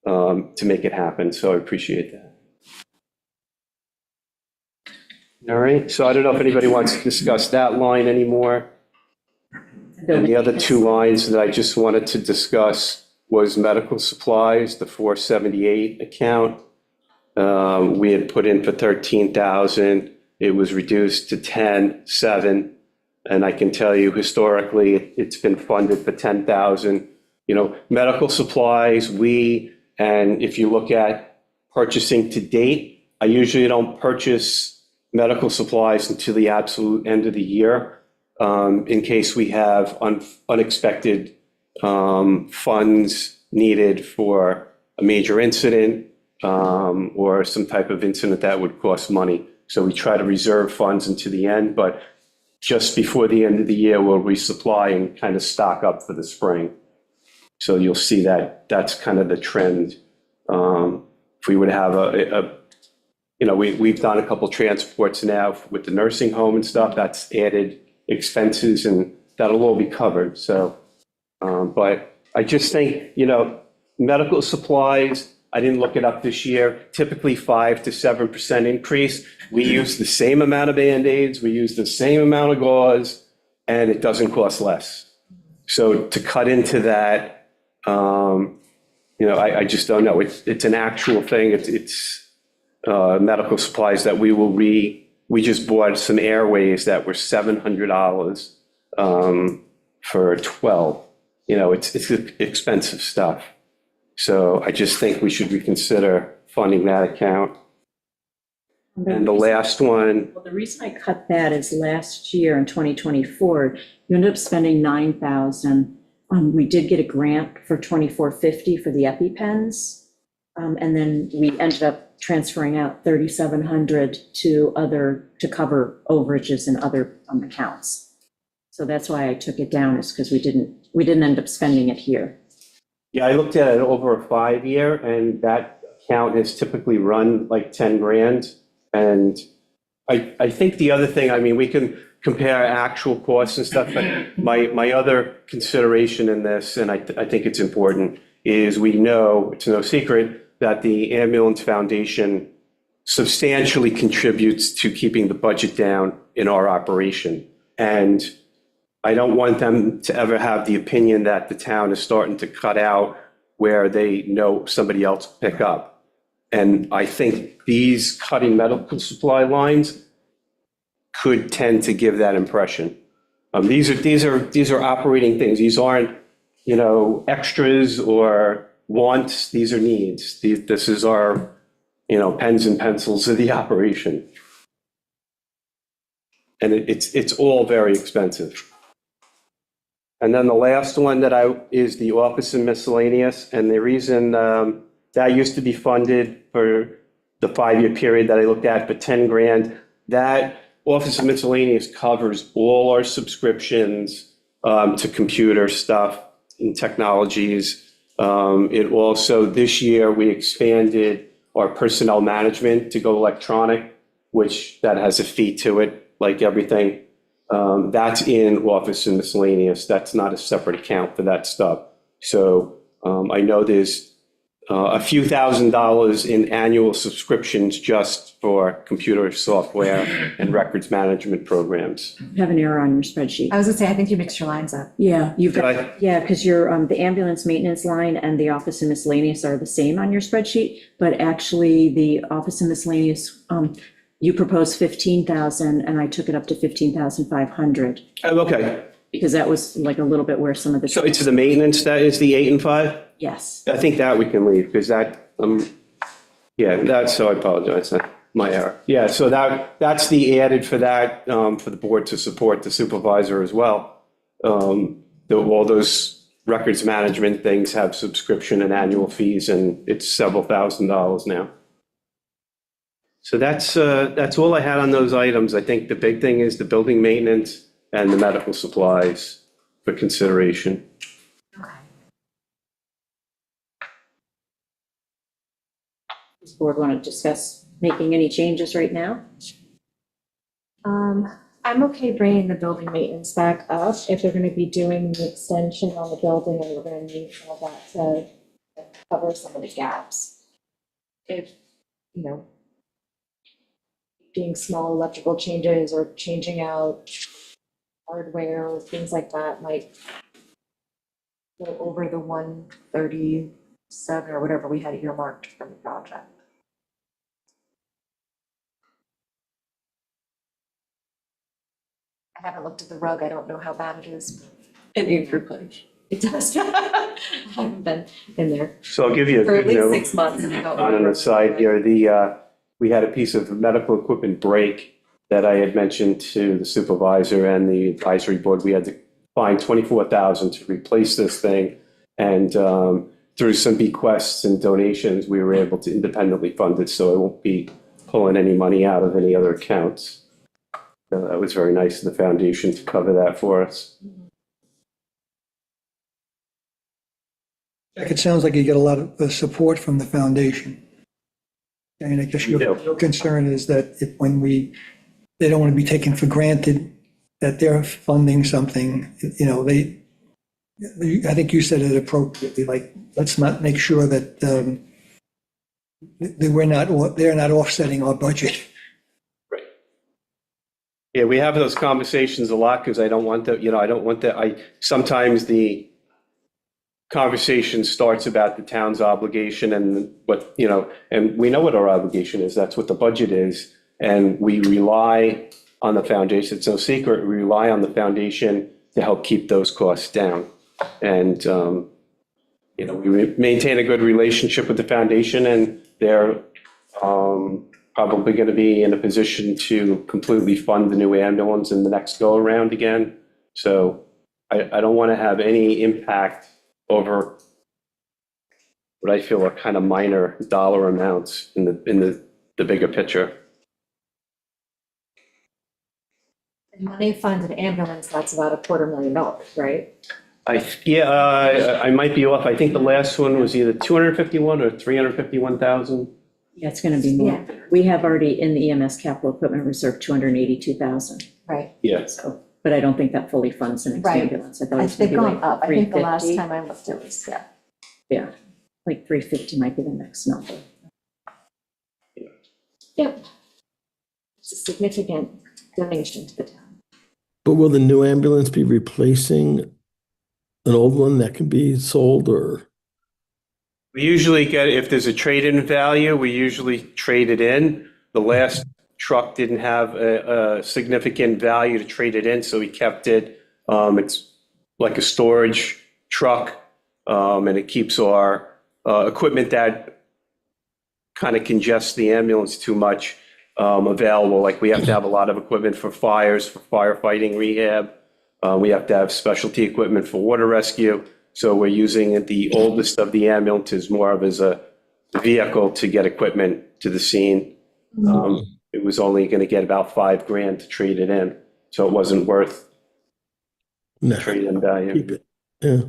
to make it happen, so I appreciate that. All right, so I don't know if anybody wants to discuss that line anymore. And the other two lines that I just wanted to discuss was medical supplies, the 478 account. We had put in for 13,000. It was reduced to 10,700. And I can tell you historically, it's been funded for 10,000. You know, medical supplies, and if you look at purchasing to date, I usually don't purchase medical supplies until the absolute end of the year, in case we have unexpected funds needed for a major incident or some type of incident that would cost money. So we try to reserve funds until the end, but just before the end of the year, we'll resupply and kind of stock up for the spring. So you'll see that that's kind of the trend. If we would have we've done a couple transports now with the nursing home and stuff, that's added expenses and that'll all be covered. So, but I just think, medical supplies, I didn't look it up this year, typically 5 to 7% increase. We use the same amount of Band-Aids, we use the same amount of gauze, and it doesn't cost less. So to cut into that, I just don't know. It's an actual thing. It's medical supplies that we just bought some Airways that were $700 for 12. It's expensive stuff. So I just think we should reconsider funding that account. And the last one, well, the reason I cut that is last year in 2024, you ended up spending 9,000. We did get a grant for 2,450 for the EpiPens. And then we ended up transferring out 3,700 to cover overages in other accounts. So that's why I took it down, is because we didn't end up spending it here. yeah, I looked at it over a 5-year, and that account is typically run like 10 grand. And I think the other thing, we can compare actual costs and stuff, but my other consideration in this, and I think it's important, is we know, it's no secret, that the Ambulance Foundation substantially contributes to keeping the budget down in our operation. And I don't want them to ever have the opinion that the town is starting to cut out where they know somebody else will pick up. And I think these cutting medical supply lines could tend to give that impression. These are operating things. These aren't, extras or wants. These are needs. This is our, pens and pencils of the operation. And it's all very expensive. And then the last one is the office and miscellaneous. And the reason that used to be funded for the 5-year period that I looked at for 10 grand, that office and miscellaneous covers all our subscriptions to computer stuff and technologies. It also, this year, we expanded our personnel management to go electronic, which that has a fee to it, like everything. That's in office and miscellaneous. That's not a separate account for that stuff. So I know there's a few $1,000s in annual subscriptions just for computer software and records management programs. You have an error on your spreadsheet. I was gonna say, I think you mixed your lines up. Yeah, you've Did got, I? yeah, because the ambulance maintenance line and the office and miscellaneous are the same on your spreadsheet, but actually the office and miscellaneous, you proposed 15,000 and I took it up to 15,500. Okay. Because that was like a little bit where some of the. So it's the maintenance, that is the 8 and 5? Yes. I think that we can leave, because that, yeah, that's, so I apologize, that's my error. Yeah, so that's the added for that, for the board to support the supervisor as well. All those records management things have subscription and annual fees, and it's several $1,000s now. So that's all I had on those items. I think the big thing is the building maintenance and the medical supplies for consideration. Okay. Does the board want to discuss making any changes right now? I'm okay bringing the building maintenance back up if they're gonna be doing the extension on the building and we're gonna need all that to cover some of the gaps. If, you know, doing small electrical changes or changing out hardware or things like that might go over the 137 or whatever we had earmarked from the project. I haven't looked at the rug, I don't know how bad it is. It needs replaced. It does. I haven't been in there So I'll give you a for at good least note. 6 months and I don't. On an aside here, we had a piece of medical equipment break that I had mentioned to the supervisor and the advisory board. We had to find $24,000 to replace this thing. And through some bequests and donations, we were able to independently fund it, so I won't be pulling any money out of any other accounts. So that was very nice of the foundation to cover that for us. Jack, it sounds like you get a lot of support from the foundation. And I guess We do. your concern is that they don't want to be taken for granted that they're funding something, you know, I think you said it appropriately, like, let's not make sure that they're not offsetting our budget. Yeah, we have those conversations a lot because I don't want sometimes the conversation starts about the town's obligation and and we know what our obligation is. That's what the budget is. And we rely on the foundation. It's no secret. We rely on the foundation to help keep those costs down. And, we maintain a good relationship with the foundation, and they're probably going to be in a position to completely fund the new ambulance in the next go around again. So I don't want to have any impact over what I feel are kind of minor dollar amounts in the bigger picture. Money funded ambulance, that's about $250,000, right? I might be off. I think the last one was either 251 or 351,000. Yeah, it's going to be more. Yeah. We have already in the EMS capital equipment reserve 282,000. Right. Yeah. So, but I don't think that fully funds the next Right. ambulance. I thought it was going They've to be gone like up. I think the last 350. time I looked, it was, yeah. Yeah, like 350 might be the next number. Yep. It's a significant donation to the town. But will the new ambulance be replacing an old one that can be sold, or? We usually get, if there's a trade-in value, we usually trade it in. The last truck didn't have a significant value to trade it in, so we kept it. It's like a storage truck, and it keeps our equipment that kind of congests the ambulance too much available. Like we have to have a lot of equipment for fires, for firefighting rehab. We have to have specialty equipment for water rescue. So we're using the oldest of the ambulances more of as a vehicle to get equipment to the scene. It was only going to get about $5,000 to trade it in. So it wasn't worth No, trade-in value. keep it, yeah.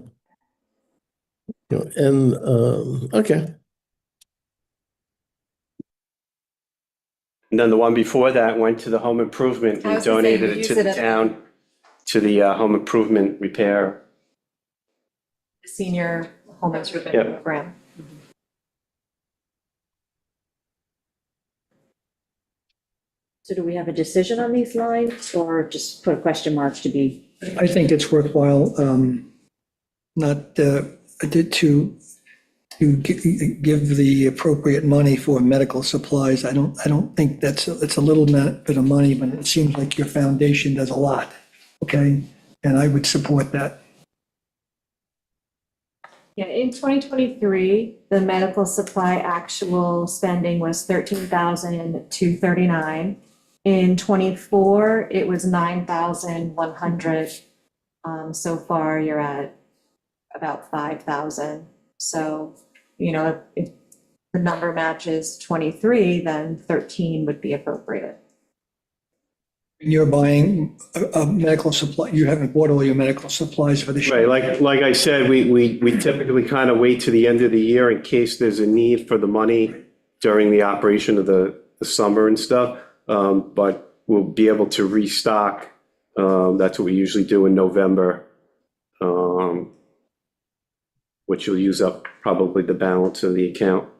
And, okay, And then the one before that went to the home improvement. I We was gonna say, donated you it to use it the as- town, to the home improvement repair. The senior home improvement Yep. program. So do we have a decision on these lines or just put a question mark to be? I think it's worthwhile not to give the appropriate money for medical supplies. I don't think it's a little bit of money, but it seems like your foundation does a lot, okay? and I would support that. Yeah, in 2023, the medical supply actual spending was 13,239. In '24, it was 9,100. So far, you're at about 5,000. So, if the number matches '23, then 13 would be appropriate. You're buying a medical supply, you haven't bought all your medical supplies for this year. Right, like I said, we typically kind of wait to the end of the year in case there's a need for the money during the operation of the summer and stuff. But we'll be able to restock. That's what we usually do in November, which will use up probably the balance of the account.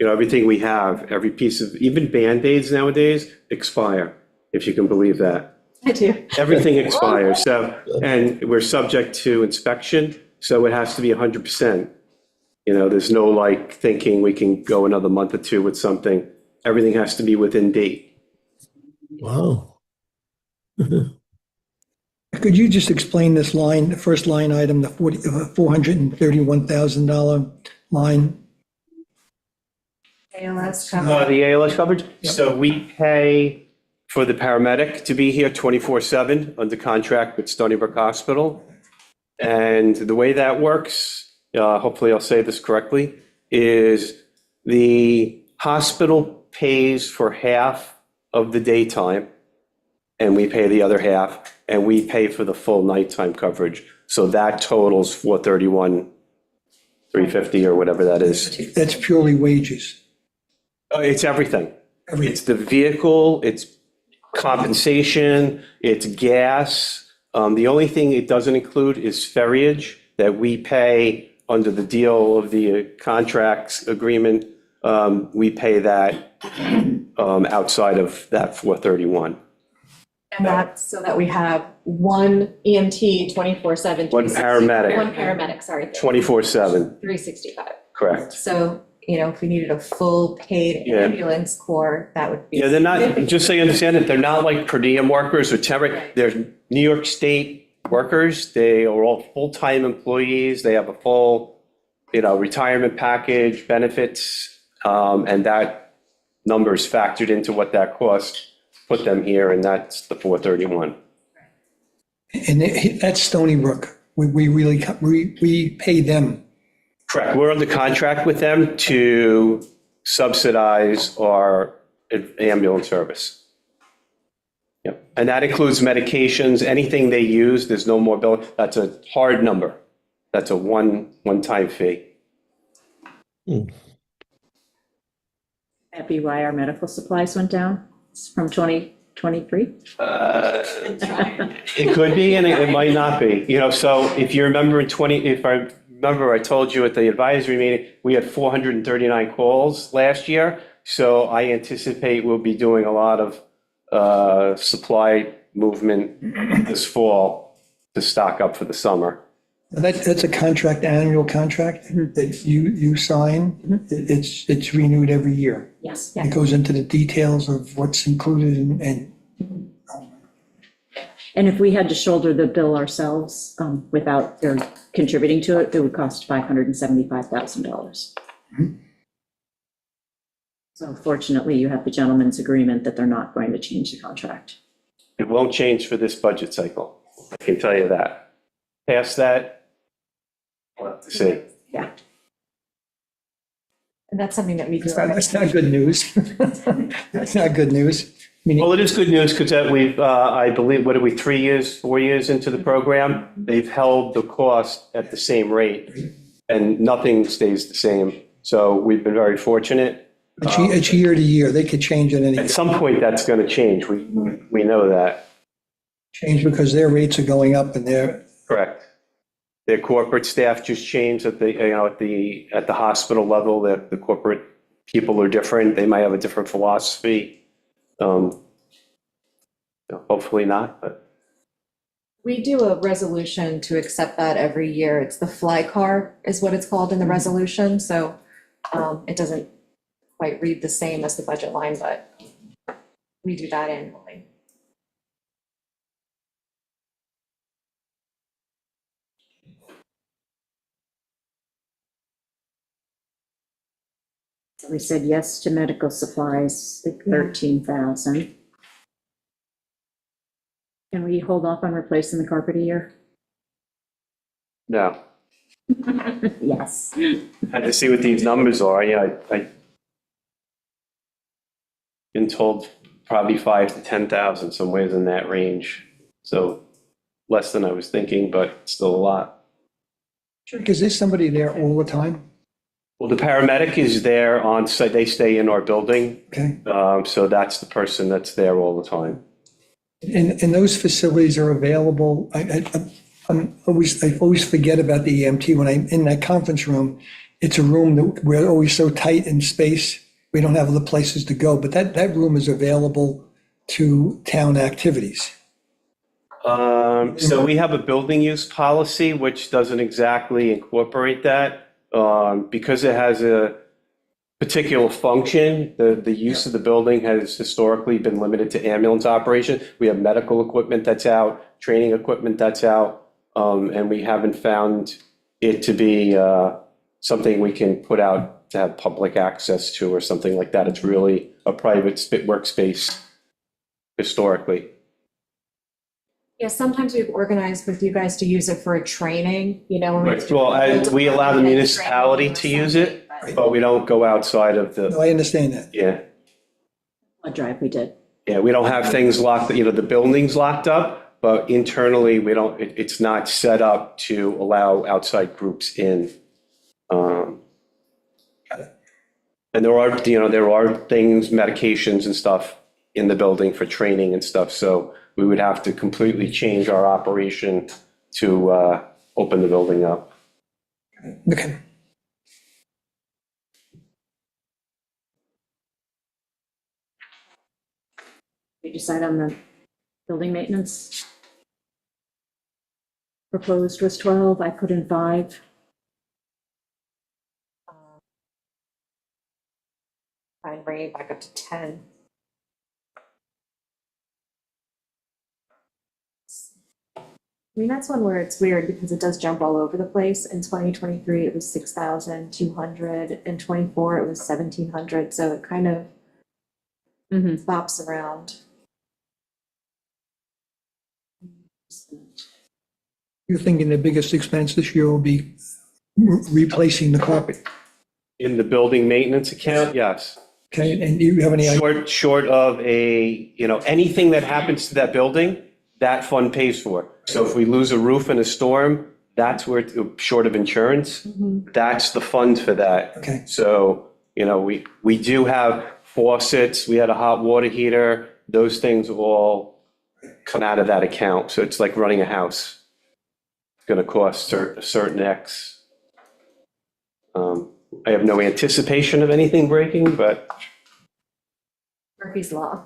Everything we have, every piece of, even Band-Aids nowadays expire, if you can believe that. I do. Everything expires, so, and we're subject to inspection, so it has to be 100%. There's no like thinking we can go another month or two with something. Everything has to be within date. Wow. Could you just explain this line, the first line item, the $431,000 line? ALS cover. The ALS coverage, so we pay for the paramedic to be here 24/7 under contract with Stony Brook Hospital. And the way that works, hopefully I'll say this correctly, is the hospital pays for half of the daytime, and we pay the other half, and we pay for the full nighttime coverage. So that totals 431, 350 or whatever that is. That's purely wages. It's everything. Everything. It's the vehicle, it's compensation, it's gas. The only thing it doesn't include is ferriage that we pay under the deal of the contracts agreement. We pay that outside of that 431. And that's so that we have one EMT 24/7. One paramedic. One paramedic, sorry. 24/7, 365. correct. So, if we needed a full paid Yeah. ambulance corps, that would be. Yeah, they're not, just so you understand it, they're not like per diem workers or temporary. They're New York State workers. They are all full-time employees. They have a full, retirement package, benefits, and that number is factored into what that costs. Put them here, and that's the 431. And that's Stony Brook. We pay them. Correct. We're under contract with them to subsidize our ambulance service. Yep. And that includes medications, anything they use, there's no more bill. That's a hard number. That's a one-time fee. That'd be why our medical supplies went down from 2023? It could be, and it might not be. So if you remember if I remember, I told you at the advisory meeting, we had 439 calls last year. So I anticipate we'll be doing a lot of supply movement this fall to stock up for the summer. That's a contract, annual contract that you sign. It's renewed every year. Yes. It goes into the details of what's included and And if we had to shoulder the bill ourselves without their contributing to it, it would cost $575,000. So fortunately, you have the gentleman's agreement that they're not going to change the contract. It won't change for this budget cycle. I can tell you that. Past that, we'll have to see. Yeah. And that's something that we do. that's not good news. That's not good news. Well, it is good news because we've, I believe, 4 years into the program, they've held the cost at the same rate and nothing stays the same. So we've been very fortunate. It's year to year. They could change it At some point, that's going to change. We know that. change because their rates are going up and they're, Correct. Their corporate staff just changed at the hospital level. The corporate people are different. They might have a different philosophy. Hopefully not, but. We do a resolution to accept that every year. It's the fly car is what it's called in the resolution. So it doesn't quite read the same as the budget line, but we do that annually. We said yes to medical supplies, 13,000. Can we hold off on replacing the carpet a year? No, Yes. had to see what these numbers are. Yeah, I been told probably 5 to 10,000, somewhere in that range. So less than I was thinking, but still a lot. Is there somebody there all the time? Well, the paramedic is there on site. They stay in our building. Okay. So that's the person that's there all the time. And those facilities are available. I always forget about the EMT when I'm in that conference room. It's a room that we're always so tight in space. We don't have other places to go, but that room is available to town activities. So we have a building use policy, which doesn't exactly incorporate that. Because it has a particular function, the use of the building has historically been limited to ambulance operation. We have medical equipment that's out, training equipment that's out, and we haven't found it to be something we can put out to have public access to or something like that. It's really a private workspace historically. Yeah, sometimes we've organized with you guys to use it for a training, you know. when we- Right. Well, we allow the municipality to use it, but we don't go outside of No, the, I understand that. yeah. A drive we did. Yeah, we don't have things locked, the building's locked up, but internally, we don't, it's not set up to allow outside groups in. And there are things, medications and stuff in the building for training and stuff, so we would have to completely change our operation to open the building up. Okay. We decide on the building maintenance. Proposed was 12, I put in 5. Fine, bring it back up to 10. I mean, that's one where it's weird because it does jump all over the place. In 2023, it was 6,200. In 24, it was 1,700. So it kind of bops around. You're thinking the biggest expense this year will be replacing the carpet, In the building maintenance account, yes. okay? And do you have any idea? Short of anything that happens to that building, that fund pays for. So if we lose a roof in a storm, that's where, short of insurance, that's the fund for that. Okay. So, we do have faucets, we had a hot water heater, those things all come out of that account. So it's like running a house. It's going to cost a certain X. I have no anticipation of anything breaking, but Murphy's Law.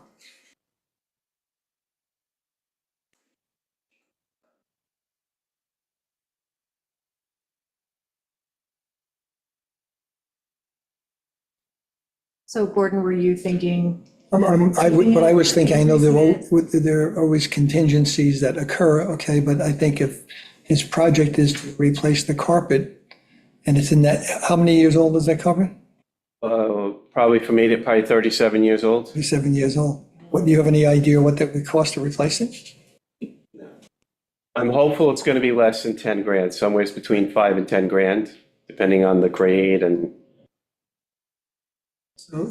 So Gordon, were you thinking, What I was thinking, I know there are always contingencies that occur, okay, but I think if his project is to replace the carpet, and it's in that, how many years old is that carpet? probably for me, they're probably 37 years old. 7 years old. What, do you have any idea what that would cost to replace it? I'm hopeful it's going to be less than 10 grand, somewhere between 5 and 10 grand, depending on the grade and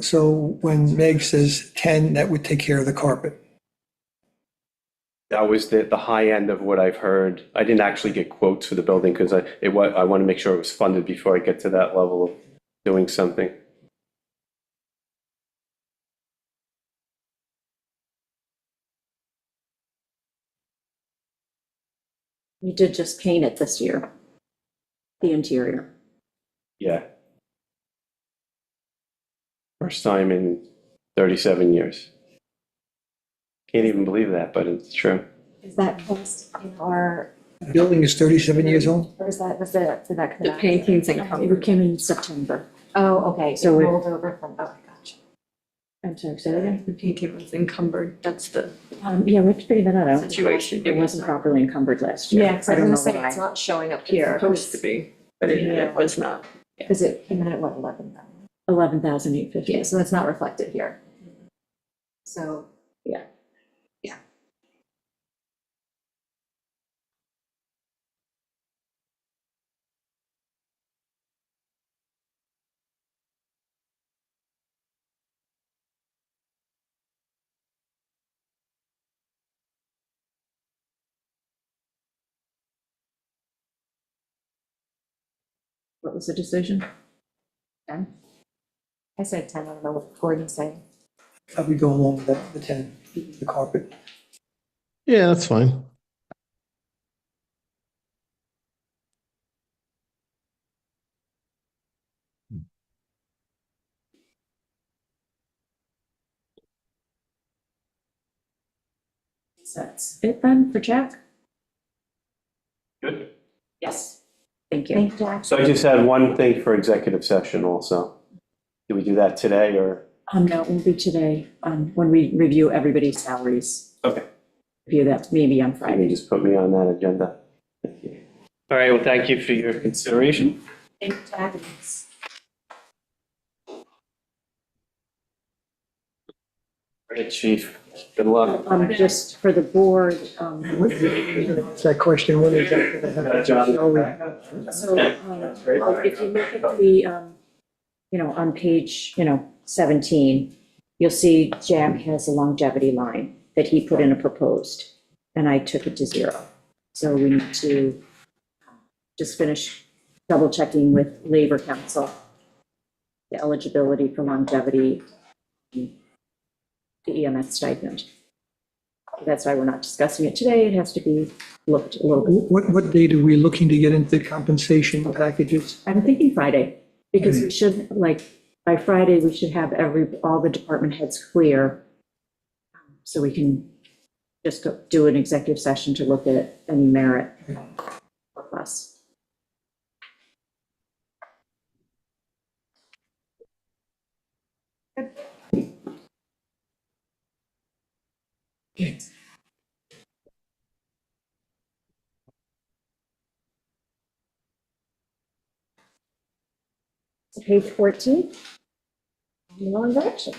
So when Meg says 10, that would take care of the carpet. that was the high end of what I've heard. I didn't actually get quotes for the building because I want to make sure it was funded before I get to that level of doing something. You did just paint it this year, the interior. Yeah. First time in 37 years. Can't even believe that, but it's true. is that cost in our, The building is 37 years old? or is that, did that come The out? paintings and It colors. came in September. Oh, okay, So so it- rolled over from, okay, gotcha. I'm sorry, say that again? The painting was encumbered. That's the Yeah, we have to figure that out. situation. It wasn't properly encumbered last year. Yeah, because I was don't gonna know say, why. it's not showing up It's here. supposed to be, but it was not. Because it came in at what, 11,000? 11,850. Yeah, so it's not reflected here. So, Yeah. Yeah. What was the decision? 10? I said 10, I don't know what Gordon's saying. How we go along with that, the 10, the carpet? Yeah, that's fine. So that's it then for Jack? Good. Yes. Thank you. Thank you, Jack. So I just had one thing for executive session also. Do we do that today or? No, it won't be today, when we review everybody's salaries. Okay. Review that maybe on You Friday. just put me on that agenda. Thank you. All right, well, thank you for your consideration. Thank you, Jack. All right, chief, good luck. Just for the board, It's that question, what is that gonna have? John. so, if you look at the, on page, 17, you'll see Jack has a longevity line that he put in a proposed, and I took it to 0. So we need to just finish double checking with Labor Council, the eligibility for longevity, the EMS stipend. That's why we're not discussing it today. It has to be looked a little bit. What date are we looking to get into compensation packages? I'm thinking Friday, because we should, by Friday, we should have all the department heads clear. So we can just do an executive session to look at any merit for us. So page 14, wrong direction.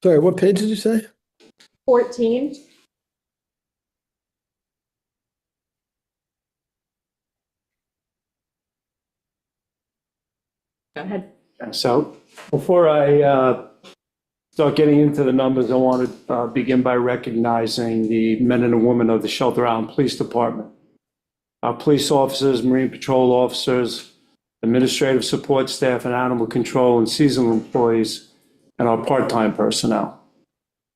Sorry, what page did you say? 14. Go ahead. So before I start getting into the numbers, I want to begin by recognizing the men and women of the Shelter Island Police Department. Our police officers, Marine Patrol officers, administrative support staff, and animal control and seasonal employees, and our part-time personnel.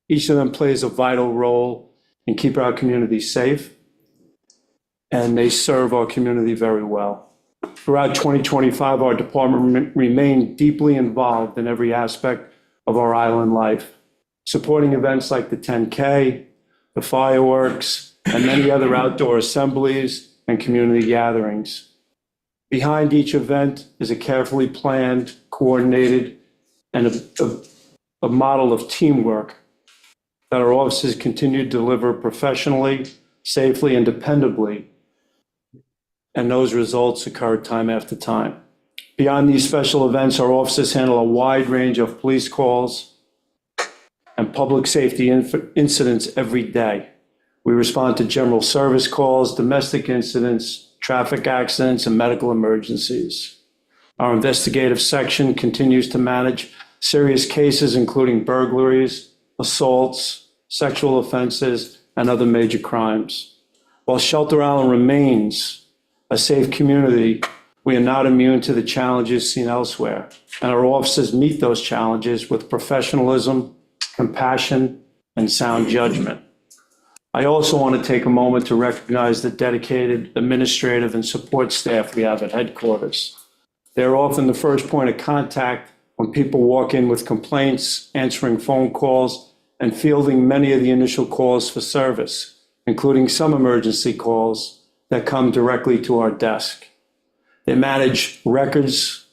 Each of them plays a vital role in keeping our community safe, and they serve our community very well. Throughout 2025, our department remained deeply involved in every aspect of our island life, supporting events like the 10K, the fireworks, and many other outdoor assemblies and community gatherings. Behind each event is a carefully planned, coordinated, and a model of teamwork that our officers continue to deliver professionally, safely, and dependably, and those results occur time after time. Beyond these special events, our officers handle a wide range of police calls and public safety incidents every day. We respond to general service calls, domestic incidents, traffic accidents, and medical emergencies. Our investigative section continues to manage serious cases, including burglaries, assaults, sexual offenses, and other major crimes. While Shelter Island remains a safe community, we are not immune to the challenges seen elsewhere, and our officers meet those challenges with professionalism, compassion, and sound judgment. I also want to take a moment to recognize the dedicated administrative and support staff we have at headquarters. They're often the first point of contact when people walk in with complaints, answering phone calls, and fielding many of the initial calls for service, including some emergency calls that come directly to our desk. They manage records,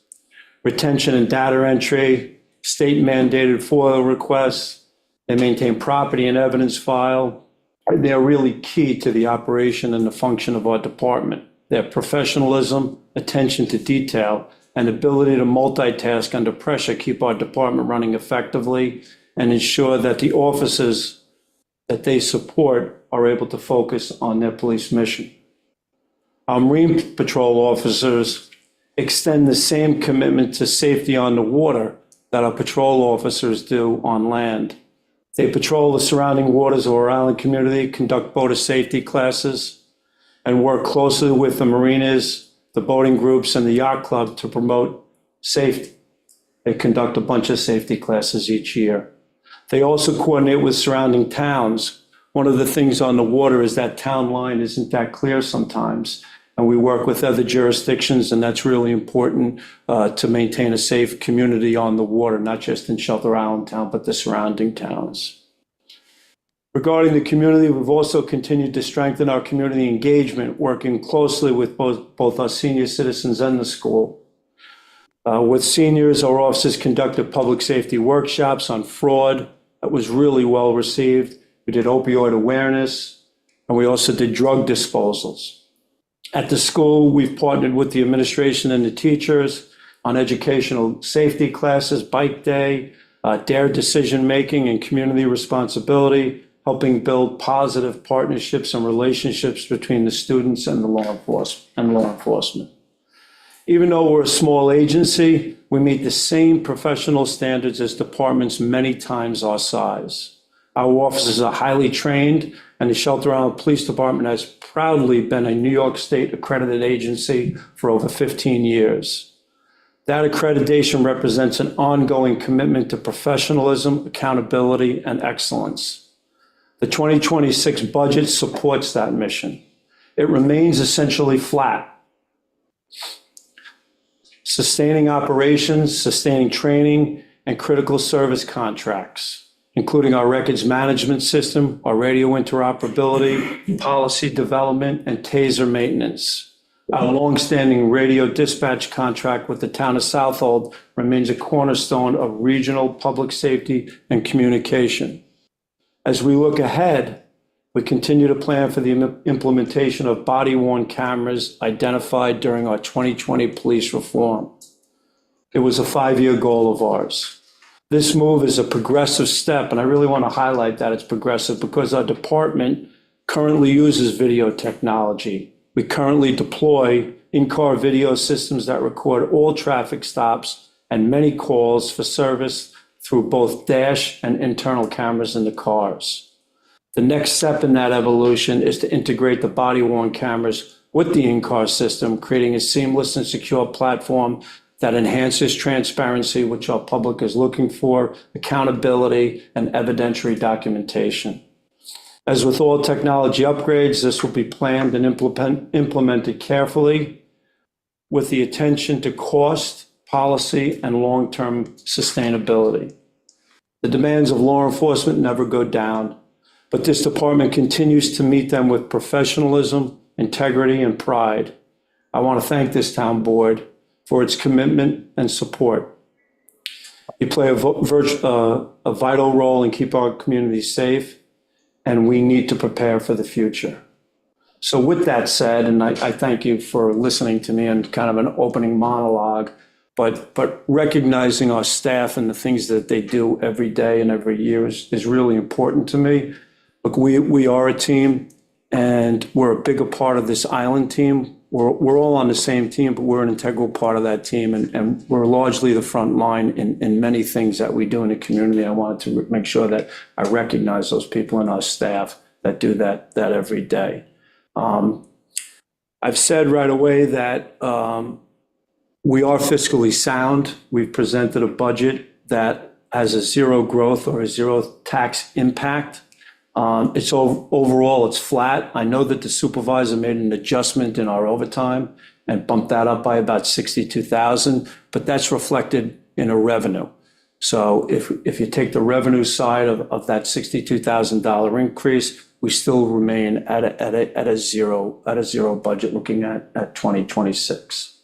retention and data entry, state-mandated FOIL requests, They maintain property and evidence file. They're really key to the operation and the function of our department. Their professionalism, attention to detail, and ability to multitask under pressure keep our department running effectively and ensure that the officers that they support are able to focus on their police mission. Our Marine Patrol officers extend the same commitment to safety on the water that our patrol officers do on land. They patrol the surrounding waters of our island community, conduct boater safety classes, and work closely with the marinas, the boating groups, and the yacht club to promote safety. They conduct a bunch of safety classes each year. They also coordinate with surrounding towns. One of the things on the water is that town line isn't that clear sometimes. And we work with other jurisdictions, and that's really important to maintain a safe community on the water, not just in Shelter Island Town, but the surrounding towns. Regarding the community, we've also continued to strengthen our community engagement, working closely with both our senior citizens and the school. With seniors, our officers conducted public safety workshops on fraud. That was really well received. We did opioid awareness, and we also did drug disposals. At the school, we've partnered with the administration and the teachers on educational safety classes, bike day, DARE decision-making and community responsibility, helping build positive partnerships and relationships between the students and the law enforcement. Even though we're a small agency, we meet the same professional standards as departments many times our size. Our officers are highly trained, and the Shelter Island Police Department has proudly been a New York State accredited agency for over 15 years. That accreditation represents an ongoing commitment to professionalism, accountability, and excellence. The 2026 budget supports that mission. It remains essentially flat. Sustaining operations, sustaining training, and critical service contracts, including our records management system, our radio interoperability, policy development, and TASER maintenance. Our longstanding radio dispatch contract with the town of Southold remains a cornerstone of regional public safety and communication. As we look ahead, we continue to plan for the implementation of body-worn cameras identified during our 2020 police reform. It was a 5-year goal of ours. This move is a progressive step, and I really want to highlight that it's progressive because our department currently uses video technology. We currently deploy in-car video systems that record all traffic stops and many calls for service through both dash and internal cameras in the cars. The next step in that evolution is to integrate the body-worn cameras with the in-car system, creating a seamless and secure platform that enhances transparency, which our public is looking for, accountability, and evidentiary documentation. As with all technology upgrades, this will be planned and implemented carefully with the attention to cost, policy, and long-term sustainability. The demands of law enforcement never go down, but this department continues to meet them with professionalism, integrity, and pride. I want to thank this town board for its commitment and support. You play a vital role in keeping our community safe, and we need to prepare for the future. So with that said, and I thank you for listening to me and kind of an opening monologue, but recognizing our staff and the things that they do every day and every year is really important to me. Look, we are a team, and we're a bigger part of this island team. We're all on the same team, but we're an integral part of that team, and we're largely the front line in many things that we do in the community. I wanted to make sure that I recognize those people in our staff that do that every day. I've said right away that we are fiscally sound. We've presented a budget that has a zero growth or a zero tax impact. Overall, it's flat. I know that the supervisor made an adjustment in our overtime and bumped that up by about 62,000, but that's reflected in a revenue. So if you take the revenue side of that $62,000 increase, we still remain at a zero budget looking at 2026.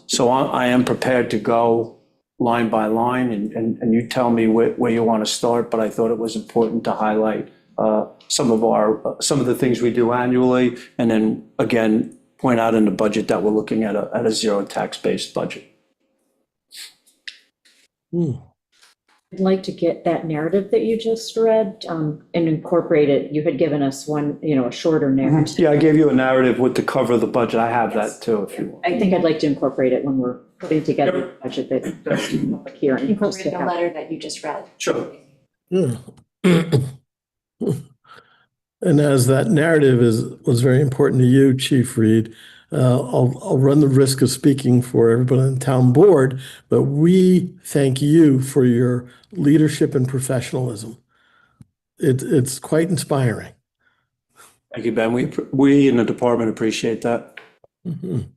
So I am prepared to go line by line, and you tell me where you want to start, but I thought it was important to highlight some of the things we do annually, and then again, point out in the budget that we're looking at a zero tax-based budget. I'd like to get that narrative that you just read, and incorporate it. You had given us one, a shorter narrative. Yeah, I gave you a narrative with the cover of the budget. I have that too, if you want. I think I'd like to incorporate it when we're putting together the budget that goes to public hearing. Incorporate the letter that you just read. Sure. Yeah. And as that narrative was very important to you, Chief Reed, I'll run the risk of speaking for everybody on the town board, but we thank you for your leadership and professionalism. It's quite inspiring. Thank you, Ben. We in the department appreciate that. Mhm.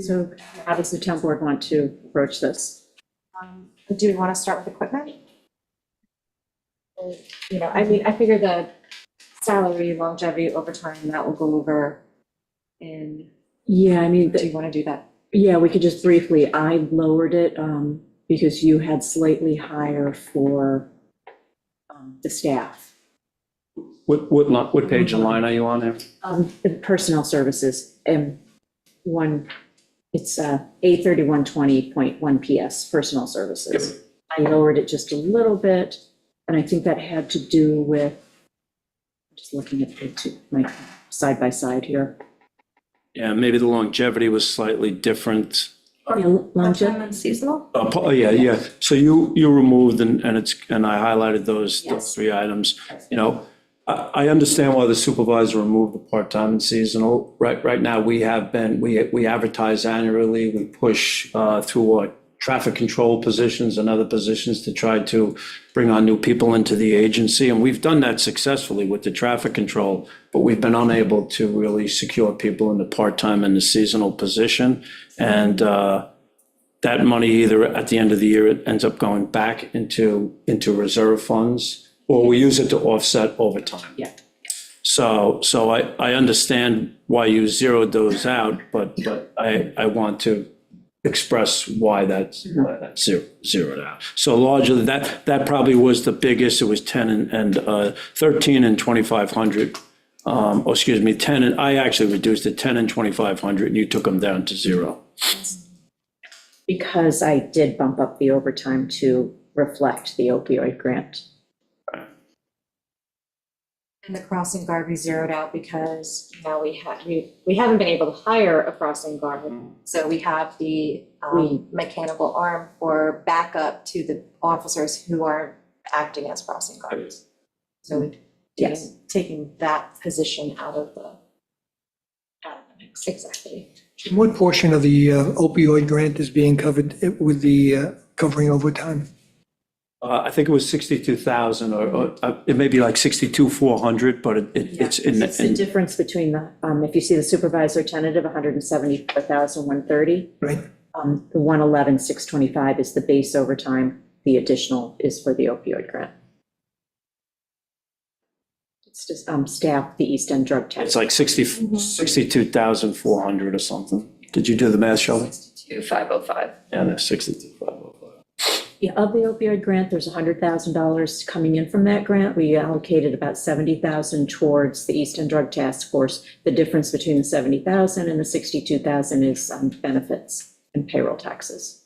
So how does the town board want to approach this? Do we want to start with equipment? I mean, I figure the salary, longevity, overtime, that will go over in, Yeah, I mean, do you want to do that? yeah, we could just briefly, I lowered it because you had slightly higher for the staff. What page and line are you on there? The personnel services, it's A3120.1 PS, personnel services. I lowered it just a little bit, and I think that had to do with, just looking at the two, my side by side here. Yeah, maybe the longevity was slightly different. Longevity, Part-time and seasonal? Yeah. So you removed and I highlighted those Yes. three items. I understand why the supervisor removed the part-time and seasonal. Right now, we advertise annually, we push through our traffic control positions and other positions to try to bring on new people into the agency. And we've done that successfully with the traffic control, but we've been unable to really secure people in the part-time and the seasonal position. And that money either at the end of the year, it ends up going back into reserve funds, or we use it to offset overtime. Yeah. So I understand why you zeroed those out, but I want to express why that's zeroed out. So largely, that probably was the biggest. It was 10 and 13 and 2,500. Excuse me, 10, and I actually reduced it 10 and 2,500, and you took them down to zero. because I did bump up the overtime to reflect the opioid grant. And the crossing guard we zeroed out because now we haven't been able to hire a crossing guard. So we have the mechanical arm for backup to the officers who are acting as crossing guards. So we Yes. taking that position out of the mix. Exactly. What portion of the opioid grant is being covered with the covering overtime? I think it was 62,000 or it may be like 62,400, but it's in It's the the, difference between the, if you see the supervisor tentative, 174,130. Right. The 111,625 is the base overtime. The additional is for the opioid grant. It's just staff, the East End drug it's test. like 62,400 or something. Did you do the math, Shelley? 2,505. Yeah, that's 62,505. Yeah, of the opioid grant, there's $100,000 coming in from that grant. We allocated about 70,000 towards the East End Drug Task Force. The difference between the 70,000 and the 62,000 is benefits and payroll taxes.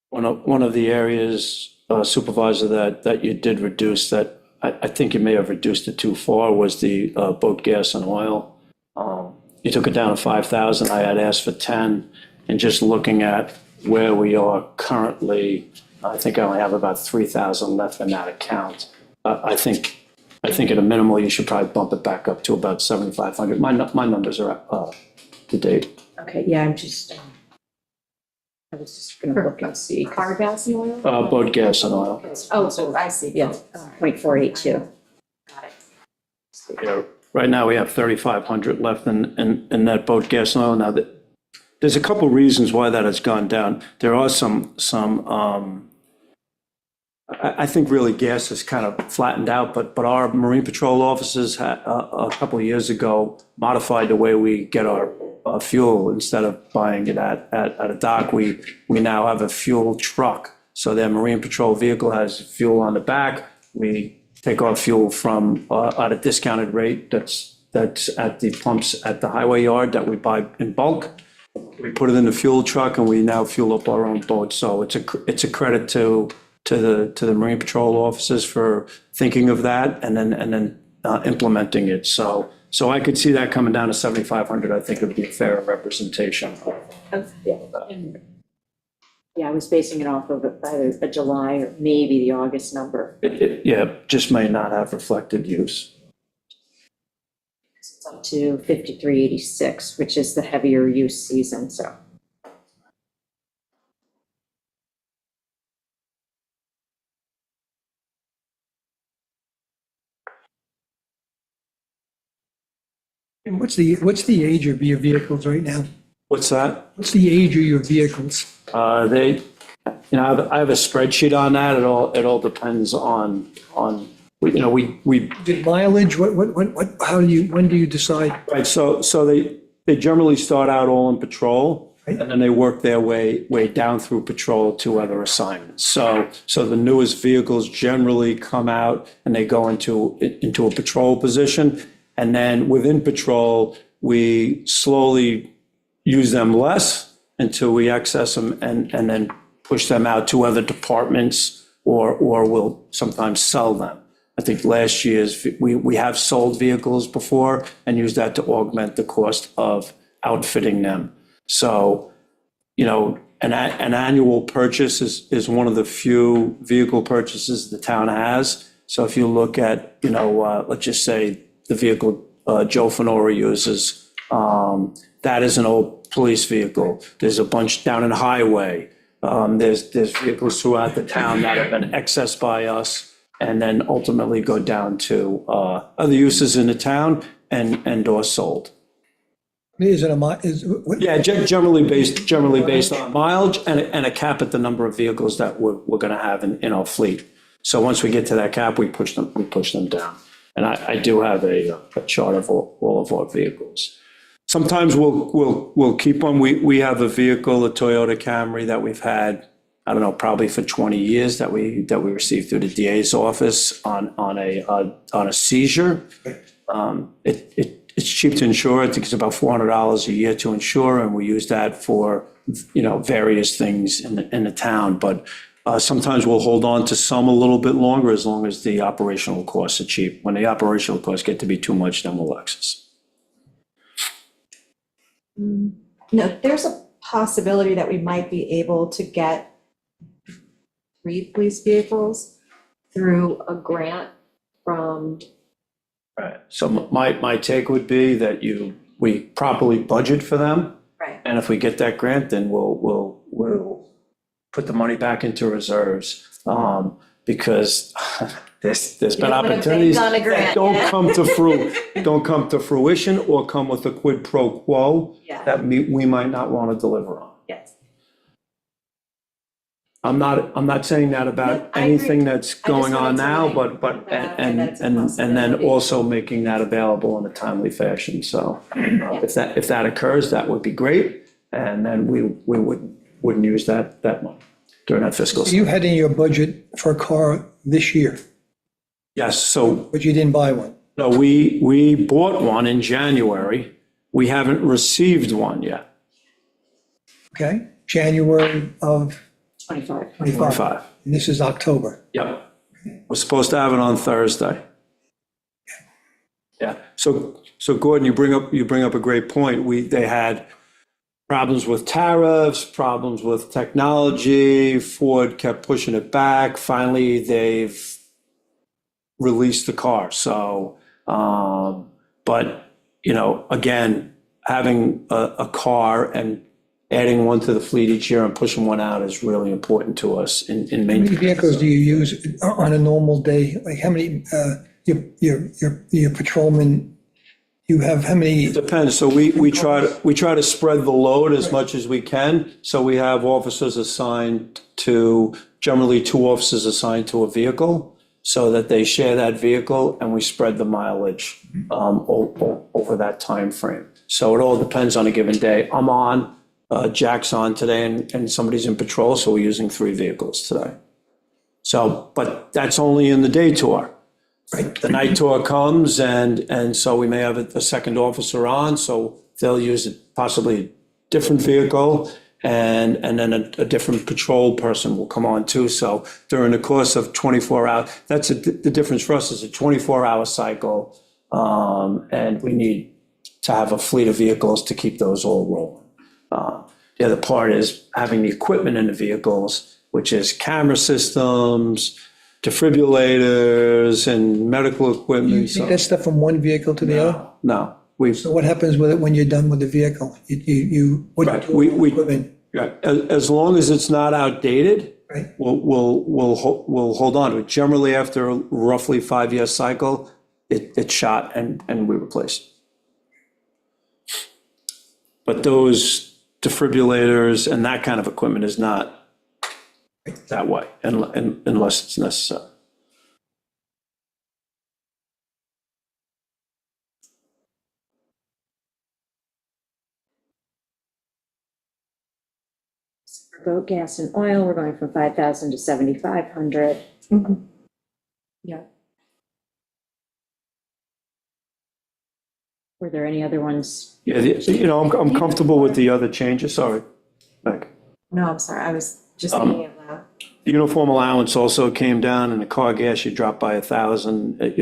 One of the areas, Supervisor, that you did reduce, that I think you may have reduced it too far, was the boat gas and oil. You took it down to 5,000. I had asked for 10. And just looking at where we are currently, I think I only have about 3,000 left in that account. I think at a minimal, you should probably bump it back up to about 7,500. My numbers are up to date. Okay, yeah, I was just gonna look and see. Car gas and oil? Boat gas and oil. Oh, so I see. Yeah, 0.482. Yeah, right now we have 3,500 left in that boat gas and oil. Now, there's a couple reasons why that has gone down. There are some I think really gas has kind of flattened out, but our Marine Patrol officers had, a couple of years ago modified the way we get our fuel. Instead of buying it at a dock, we now have a fuel truck. So their Marine Patrol vehicle has fuel on the back. We take our fuel from at a discounted rate that's at the pumps at the highway yard that we buy in bulk. We put it in the fuel truck and we now fuel up our own boat. So it's a credit to the Marine Patrol officers for thinking of that and then implementing it. So I could see that coming down to 7,500. I think it would be a fair representation. Yeah, I was basing it off of either a July or maybe the August number. Yeah, just may not have reflected use. It's up to 5386, which is the heavier use season, so. And what's the age of your vehicles right now? What's that? What's the age of your vehicles? I have a spreadsheet on that. It all depends on, we The mileage, when do you decide? right, so they generally start out all in patrol, and then they work their way down through patrol to other assignments. So the newest vehicles generally come out and they go into a patrol position. And then within patrol, we slowly use them less until we access them and then push them out to other departments or we'll sometimes sell them. I think last year's, we have sold vehicles before and used that to augment the cost of outfitting them. So, an annual purchase is one of the few vehicle purchases the town has. So if you look at, let's just say the vehicle Joe Fenora uses, that is an old police vehicle. There's a bunch down in Highway. There's vehicles throughout the town that have been accessed by us and then ultimately go down to other uses in the town and or sold. Is it Yeah, generally based on mileage and a cap at the number of vehicles that we're going to have in our fleet. So once we get to that cap, we push them down. And I do have a chart of all of our vehicles. Sometimes we'll keep them. We have a vehicle, a Toyota Camry that we've had, I don't know, probably for 20 years that we received through the DA's office on a seizure. It's cheap to insure. I think it's about $400 a year to insure, and we use that for various things in the town. But sometimes we'll hold on to some a little bit longer as long as the operational costs are cheap. When the operational costs get to be too much, then we'll access. No, there's a possibility that we might be able to get 3 police vehicles through a grant from, Right. So my take would be that we properly budget for them. right, And if we get that grant, then we'll put the money back into reserves, because there's been You don't wanna opportunities bank on a that grant, don't yeah. come to fruition or come with a quid pro quo Yeah. that we might not want to deliver on. yes. I'm not saying that about No, I agree. anything that's going on wanted to now, make but that and it's a then possibility. also making that available in a timely fashion. So if that occurs, that would be great, and then we wouldn't use that money during that fiscal You season. had in your budget for a car this year, Yes, so but you didn't buy one. no, we bought one in January. We haven't received one yet. Okay, January of 25. 25. And this is October. Yep. We're supposed to have it on Thursday. Yeah, so Gordon, you bring up a great point. They had problems with tariffs, problems with technology. Ford kept pushing it back. Finally, they've released the car. So, but, again, having a car and adding one to the fleet each year and pushing one out is really important to us in How many maintaining. vehicles do you use on a normal day? Like how many, your patrolman, you have how many? It depends, so we try to spread the load as much as we can, so we have officers assigned to, generally 2 officers assigned to a vehicle, so that they share that vehicle and we spread the mileage over that time frame. So it all depends on a given day. I'm on, Jack's on today, and somebody's in patrol, so we're using 3 vehicles today. So, but that's only in the day tour. Right. The night tour comes, and so we may have a second officer on, so they'll use possibly a different vehicle, and then a different patrol person will come on too. So during the course of 24 hours, that's the difference for us is a 24-hour cycle, and we need to have a fleet of vehicles to keep those all rolling. The other part is having the equipment in the vehicles, which is camera systems, defibrillators, and medical You equipment. take that stuff from one vehicle to the other? No, we, So what happens with it when you're done with the vehicle? What do you Right, do with the we- equipment? as long as it's not outdated, Right. we'll hold on to it. Generally, after a roughly 5-year cycle, it's shot and we replace it. But those defibrillators and that kind of equipment is not that way, unless it's necessary. For boat gas and oil, we're going from 5,000 to 7,500. Yeah. Were there any other ones? Yeah, I'm comfortable with the other changes, sorry. Meg. No, I'm sorry, I was just Um, thinking of that. The uniform allowance also came down, and the car gas, you dropped by 1,000, we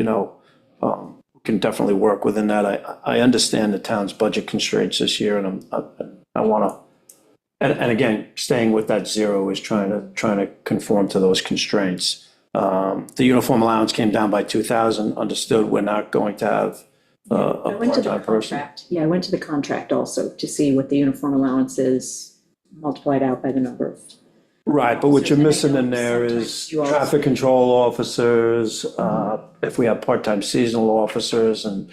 can definitely work within that. I understand the town's budget constraints this year, and I want to, and again, staying with that 0 is trying to conform to those constraints. The uniform allowance came down by 2,000, understood we're not going to have a I went to the part-time person. contract. Yeah, I went to the contract also to see what the uniform allowance is multiplied out by the number of. Right, but what you're missing in there Sometimes is you also- traffic control officers, if we have part-time seasonal officers and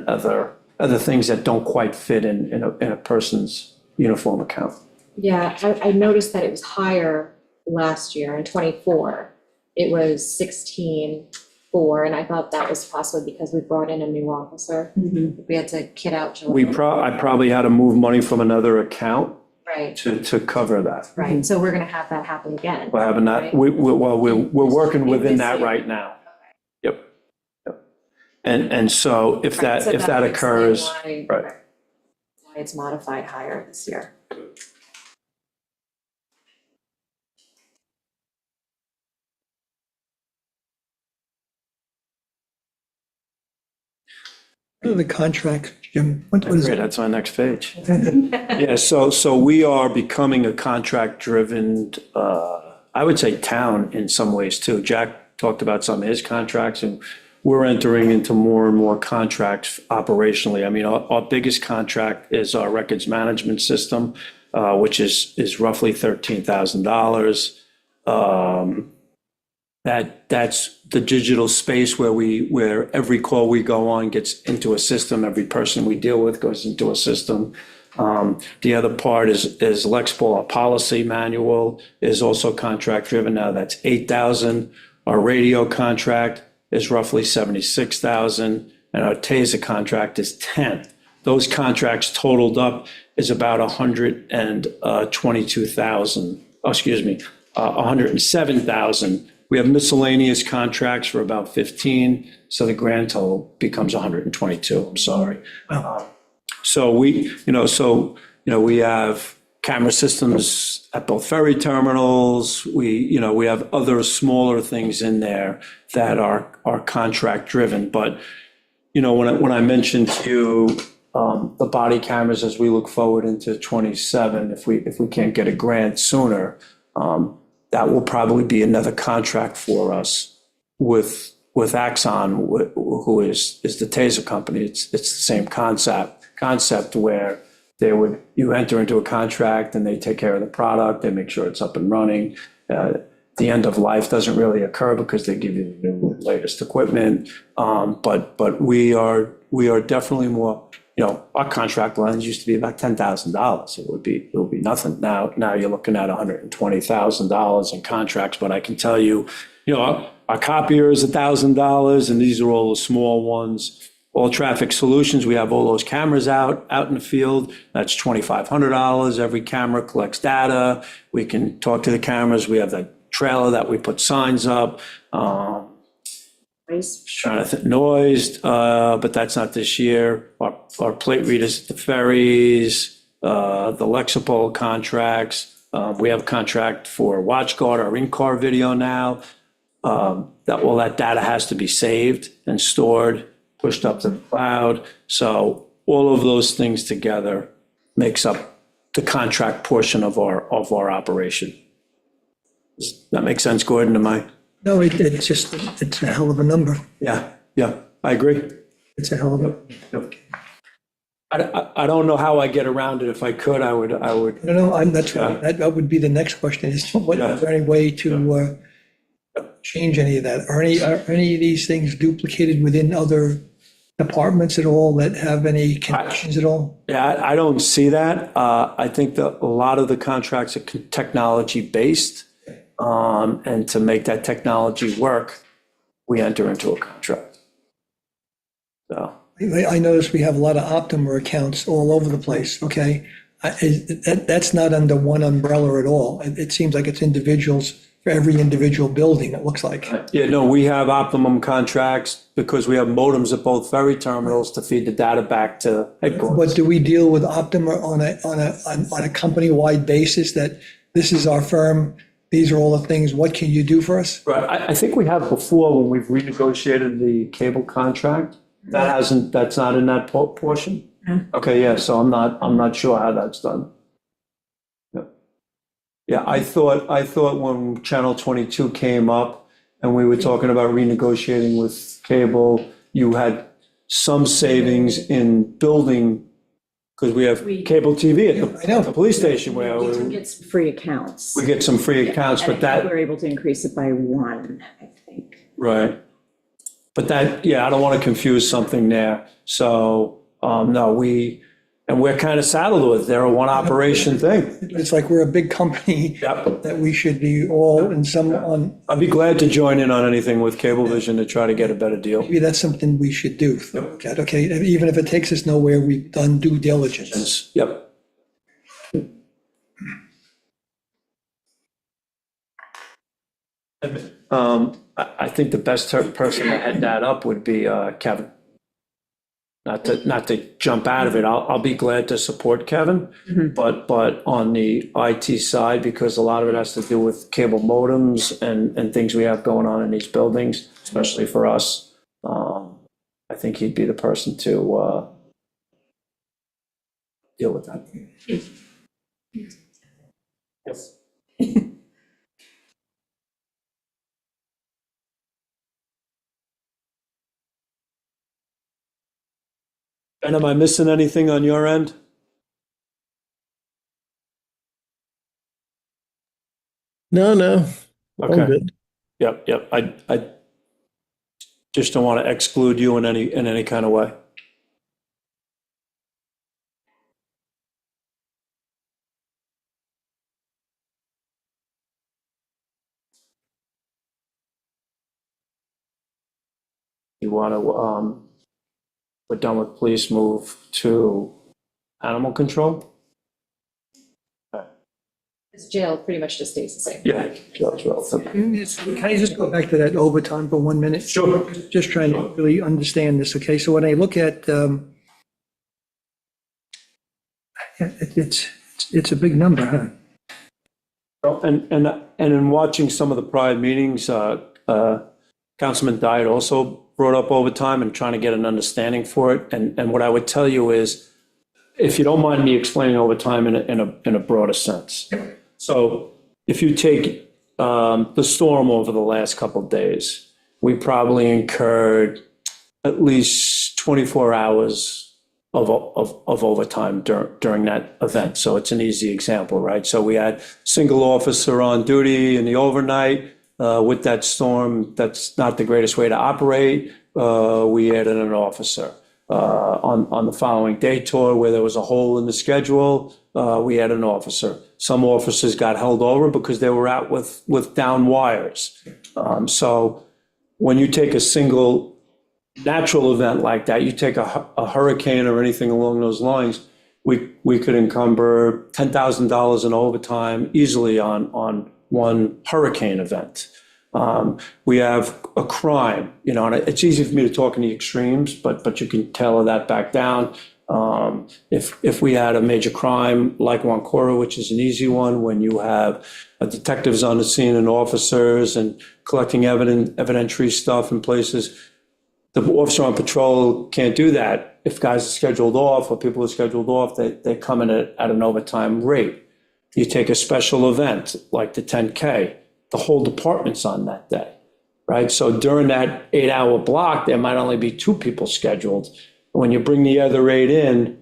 other things that don't quite fit in a person's uniform account. Yeah, I noticed that it was higher last year in '24. It was 16,400, and I thought that was possibly because we brought in a new officer. We had to kit out July. I probably had to move money from another account Right, to cover that. right, so we're gonna have that happen again. We're having that, Right. we're working within This that year. right now. Yep. And so if Right, so that would explain occurs, why- right. Why it's modified higher this year. What are the contracts, Jim? What is Great, it? that's my next page. Yeah, so we are becoming a contract-driven, I would say town in some ways too. Jack talked about some of his contracts, and we're entering into more and more contracts operationally. I mean, our biggest contract is our records management system, which is roughly $13,000. That's the digital space where every call we go on gets into a system, every person we deal with goes into a system. The other part is Lexpol, our policy manual is also contract driven now, that's 8,000. Our radio contract is roughly 76,000, and our TASER contract is 10. Those contracts totaled up is about 122,000, 107,000. We have miscellaneous contracts for about 15, so the grand total becomes 122, I'm sorry. So we have camera systems at both ferry terminals. We have other smaller things in there that are contract driven. But, when I mentioned to you, the body cameras as we look forward into 27, if we can't get a grant sooner, that will probably be another contract for us with Axon, who is the TASER company. It's the same concept where you enter into a contract and they take care of the product, they make sure it's up and running. the end of life doesn't really occur because they give you the new latest equipment. But we are definitely more, our contract lines used to be about $10,000. It would be nothing. Now you're looking at $120,000 in contracts, but I can tell you, our copier is $1,000, and these are all the small ones. All Traffic Solutions, we have all those cameras out in the field. That's $2,500. Every camera collects data. We can talk to the cameras. We have the trailer that we put signs up. Trying to think, noise, but that's not this year. Our plate readers at the ferries, the Lexipol contracts. We have a contract for WatchGuard, our in-car video now. That data has to be saved and stored, pushed up to the cloud. So all of those things together makes up the contract portion of our operation. Does that make sense, Gordon? No, it's a hell of a number. Yeah, I agree. It's a hell of a, I don't know how I get around it. If I could, I would. no, that would be the next question is, is there any way to change any of that? Are any of these things duplicated within other departments at all that have any connections at all? Yeah, I don't see that. I think that a lot of the contracts are technology-based, and to make that technology work, we enter into a contract. So, I notice we have a lot of Optima accounts all over the place, okay? That's not under one umbrella at all. It seems like it's individuals for every individual building, it looks like. yeah, no, we have Optimum contracts because we have modems at both ferry terminals to feed the data back to headquarters. But do we deal with Optima on a company-wide basis that this is our firm, these are all the things, what can you do for us? Right, I think we have before when we've renegotiated the cable contract. That's not in that portion? Okay, yeah, so I'm not sure how that's done. Yeah, I thought when Channel 22 came up and we were talking about renegotiating with cable, you had some savings in building, because we have cable TV at the police station where We can get some free accounts. we get some free accounts, but And I think that, we're able to increase it by one, I think. right. But that, yeah, I don't want to confuse something there. So, no, we're kind of saddled with, they're a one operation thing. It's like we're a big company Yep. that we should be all in some, on, I'd be glad to join in on anything with Cablevision to try to get a better deal. maybe that's something we should do. Okay, even if it takes us nowhere, we've done due diligence. Yep. I think the best person to head that up would be Kevin. Not to jump out of it, I'll be glad to support Kevin, but on the IT side, because a lot of it has to do with cable modems and things we have going on in these buildings, especially for us, I think he'd be the person to deal with that. Yes. And am I missing anything on your end? No, all Okay. good. Yep. I just don't want to exclude you in any kind of way. You want to, we're done with police, move to animal control? This jail pretty much just stays the same. Yeah. That's relative. Can I just go back to that overtime for 1 minute? Sure. Just trying to really understand this, okay? So when I look at, it's a big number, huh? And in watching some of the prior meetings, Councilman Diet also brought up overtime and trying to get an understanding for it. And what I would tell you is, if you don't mind me explaining overtime in a broader sense. So if you take the storm over the last couple of days, we probably incurred at least 24 hours of overtime during that event. So it's an easy example, right? So we had single officer on duty in the overnight. With that storm, that's not the greatest way to operate. We added an officer. On the following day tour where there was a hole in the schedule, we had an officer. Some officers got held over because they were out with down wires. So when you take a single natural event like that, you take a hurricane or anything along those lines, we could encumber $10,000 in overtime easily on one hurricane event. We have a crime, and it's easy for me to talk in the extremes, but you can tailor that back down. If we had a major crime like Wancora, which is an easy one, when you have detectives on the scene and officers and collecting evidentiary stuff in places, the officer on patrol can't do that. If guys are scheduled off or people are scheduled off, they come in at an overtime rate. You take a special event like the 10K, the whole department's on that day, right? So during that 8-hour block, there might only be 2 people scheduled. When you bring the other 8 in,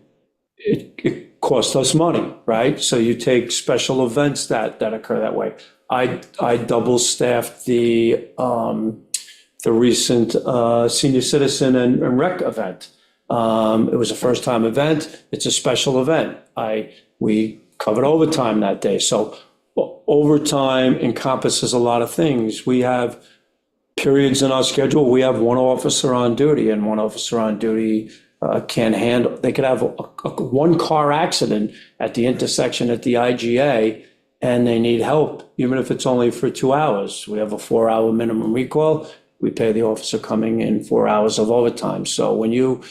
it costs us money, right? So you take special events that occur that way. I double staffed the recent senior citizen and rec event. It was a first time event. It's a special event. We covered overtime that day. So overtime encompasses a lot of things. We have periods in our schedule. We have one officer on duty, and one officer on duty can handle. They could have a one-car accident at the intersection at the IGA, and they need help, even if it's only for 2 hours. We have a 4-hour minimum recall. We pay the officer coming in 4 hours of overtime. So when you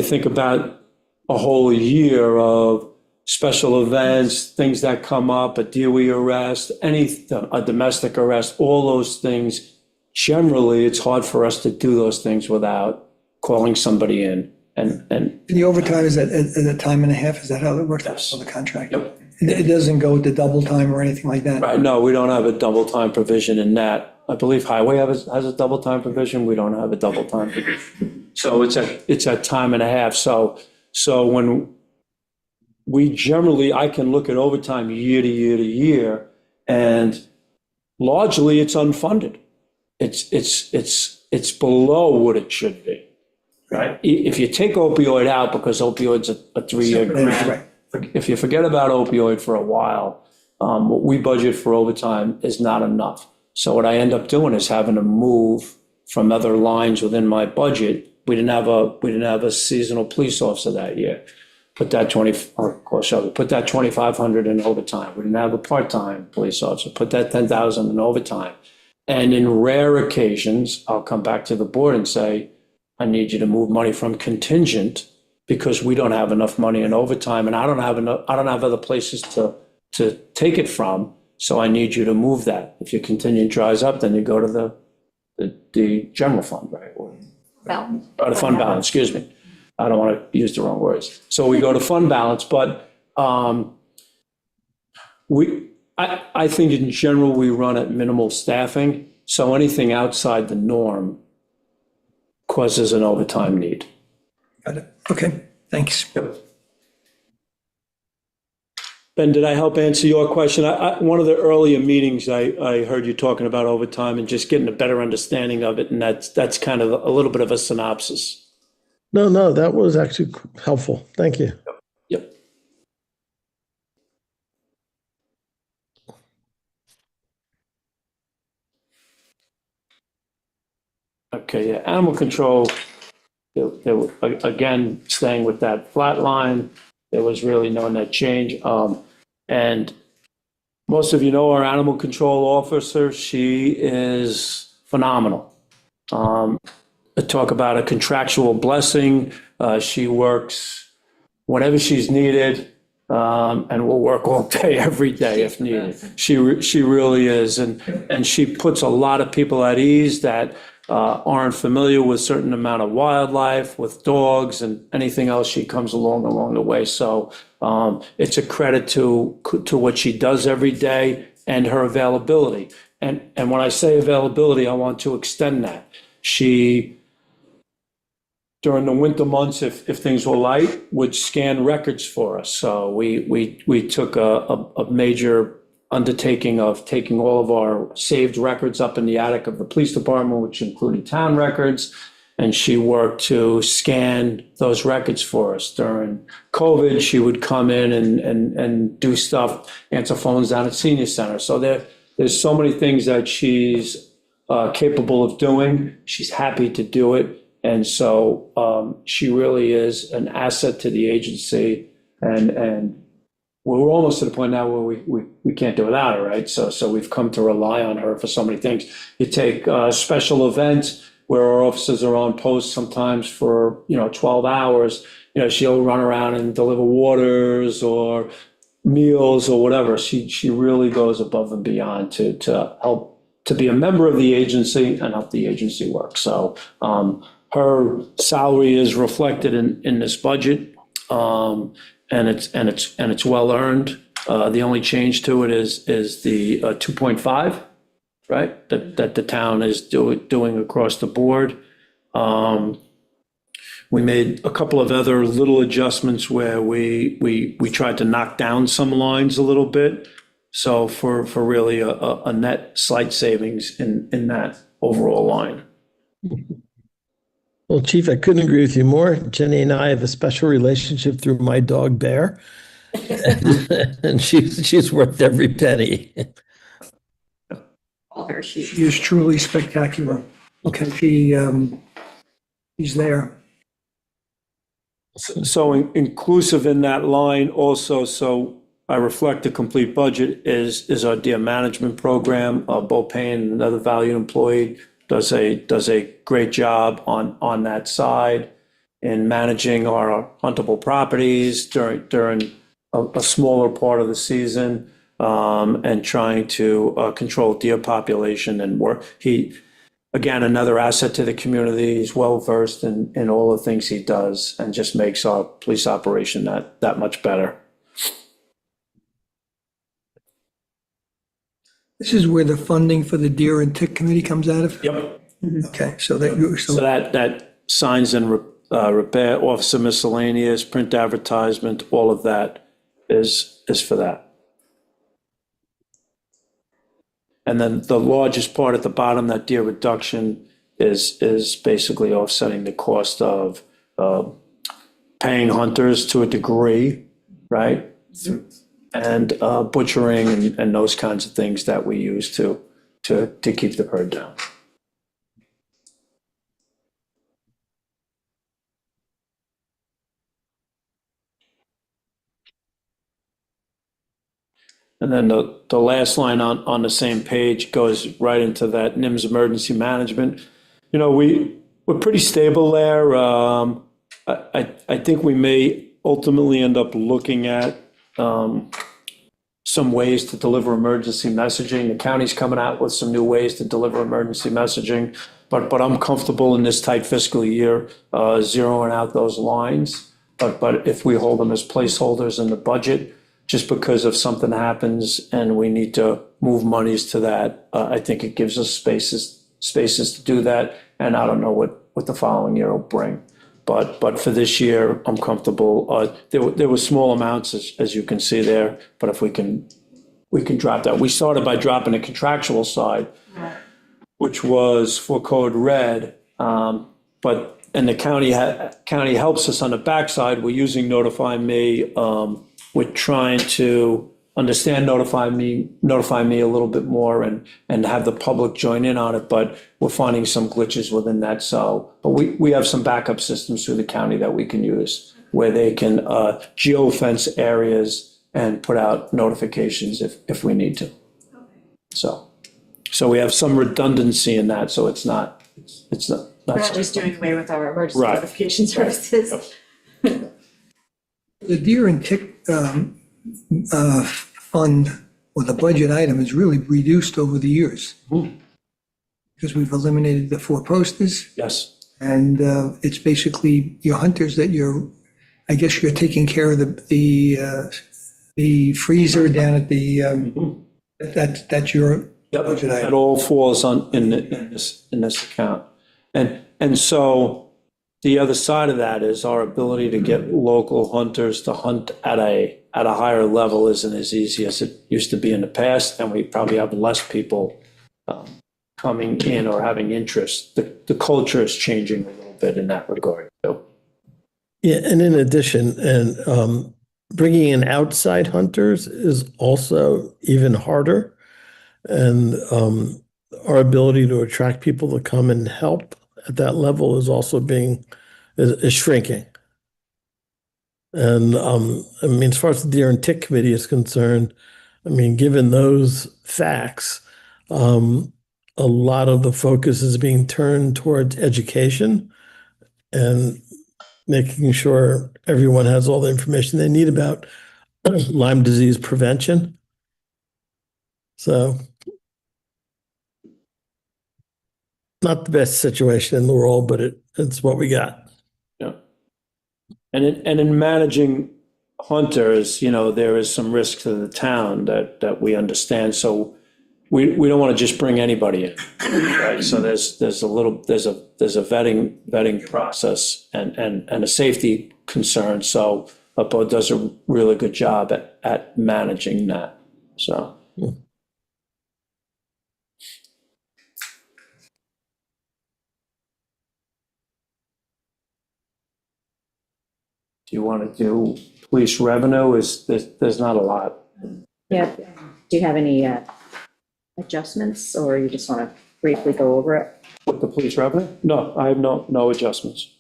think about a whole year of special events, things that come up, a DOE arrest, a domestic arrest, all those things, generally, it's hard for us to do those things without calling somebody in. And The overtime is at a time and a half, is that how it works? Yes. For the contract? Yep. It doesn't go to double time or anything like that? right, no, we don't have a double time provision in that. I believe Highway has a double time provision. We don't have a double time provision. So it's at time and a half. So when I can look at overtime year to year to year, and largely it's unfunded. It's below what it should be, right? If you take opioid out, because opioid's a 3-year grant, Right. if you forget about opioid for a while, what we budget for overtime is not enough. So what I end up doing is having to move from other lines within my budget. We didn't have a seasonal police officer that year. Put that put that 2,500 in overtime. We didn't have a part-time police officer. Put that 10,000 in overtime. And in rare occasions, I'll come back to the board and say, I need you to move money from contingent because we don't have enough money in overtime, and I don't have other places to take it from. So I need you to move that. If your contingent dries up, then you go to the general fund, right? Or the fund balance, excuse me. I don't want to use the wrong words. So we go to fund balance, but I think in general, we run at minimal staffing. So anything outside the norm causes an overtime need. Got it. Okay, thanks. Ben, did I help answer your question? One of the earlier meetings, I heard you talking about overtime and just getting a better understanding of it, and that's kind of a little bit of a synopsis. No, that was actually helpful. Thank you. Yep. Okay, yeah, animal control, again, staying with that flat line, there was really no net change. And most of you know our animal control officer, she is phenomenal. Talk about a contractual blessing. She works whenever she's needed, and will work all day, every day if needed. She really is, and she puts a lot of people at ease that aren't familiar with a certain amount of wildlife, with dogs and anything else. She comes along the way. So it's a credit to what she does every day and her availability. And when I say availability, I want to extend that. She during the winter months, if things were light, would scan records for us. So we took a major undertaking of taking all of our saved records up in the attic of the police department, which included town records. And she worked to scan those records for us. During COVID, she would come in and do stuff, answer phones down at senior center. So there's so many things that she's capable of doing. She's happy to do it. And so she really is an asset to the agency. And we're almost to the point now where we can't do without her, right? So we've come to rely on her for so many things. You take special events where our officers are on post sometimes for, 12 hours. She'll run around and deliver waters or meals or whatever. She really goes above and beyond to help, to be a member of the agency and help the agency work. So her salary is reflected in this budget, and it's well earned. The only change to it is the 2.5, right? That the town is doing across the board. We made a couple of other little adjustments where we tried to knock down some lines a little bit. So for really a net slight savings in that overall line. Well, Chief, I couldn't agree with you more. Jenny and I have a special relationship through my dog Bear, and she's worth every penny. All her sheets. She is truly spectacular. Okay, he's there. So inclusive in that line also, so I reflect the complete budget is our deer management program. Bo Payne, another valued employee, does a great job on that side in managing our huntable properties during a smaller part of the season, and trying to control deer population and work. Again, another asset to the community. He's well-versed in all the things he does and just makes our police operation that much better. This is where the funding for the Deer and Tick Committee comes out of? Yep. Okay, so So that signs and repair, officer miscellaneous, print advertisement, all of that is for that. And then the largest part at the bottom, that deer reduction, is basically offsetting the cost of paying hunters to a degree, right? And butchering and those kinds of things that we use to keep the herd down. And then the last line on the same page goes right into that NIMS emergency management. We're pretty stable there. I think we may ultimately end up looking at some ways to deliver emergency messaging. The county's coming out with some new ways to deliver emergency messaging, but I'm comfortable in this tight fiscal year zeroing out those lines. But if we hold them as placeholders in the budget, just because if something happens and we need to move monies to that, I think it gives us spaces to do that. And I don't know what the following year will bring. But for this year, I'm comfortable. There were small amounts, as you can see there, but if we can drop that. We started by dropping the contractual side, which was for Code Red. And the county helps us on the backside. We're using Notify Me. We're trying to understand Notify Me a little bit more and have the public join in on it, but we're finding some glitches within that. But we have some backup systems through the county that we can use where they can geofence areas and put out notifications if we need to. So we have some redundancy in that, so it's not. We're not just doing away with our emergency Right. notification services. The Deer and Tick fund, or the budget item, is really reduced over the years. Because we've eliminated the 4 posters, Yes. and it's basically your hunters that I guess you're taking care of the freezer down at the, that's your budget It item. all falls in this account. And so the other side of that is our ability to get local hunters to hunt at a higher level isn't as easy as it used to be in the past, and we probably have less people coming in or having interest. The culture is changing a little bit in that regard. So, Yeah, and in addition, bringing in outside hunters is also even harder. And our ability to attract people to come and help at that level is also is shrinking. And I mean, as far as the Deer and Tick Committee is concerned, I mean, given those facts, a lot of the focus is being turned towards education and making sure everyone has all the information they need about Lyme disease prevention. So, not the best situation in the world, but it's what we got. yeah. And in managing hunters, there is some risk to the town that we understand. So we don't want to just bring anybody in, right? So there's a vetting process and a safety concern. So UPO does a really good job at managing that. So. Do you want to do police revenue? There's not a lot. Yeah, do you have any adjustments, or you just want to briefly go over it? With the police revenue? No, I have no adjustments.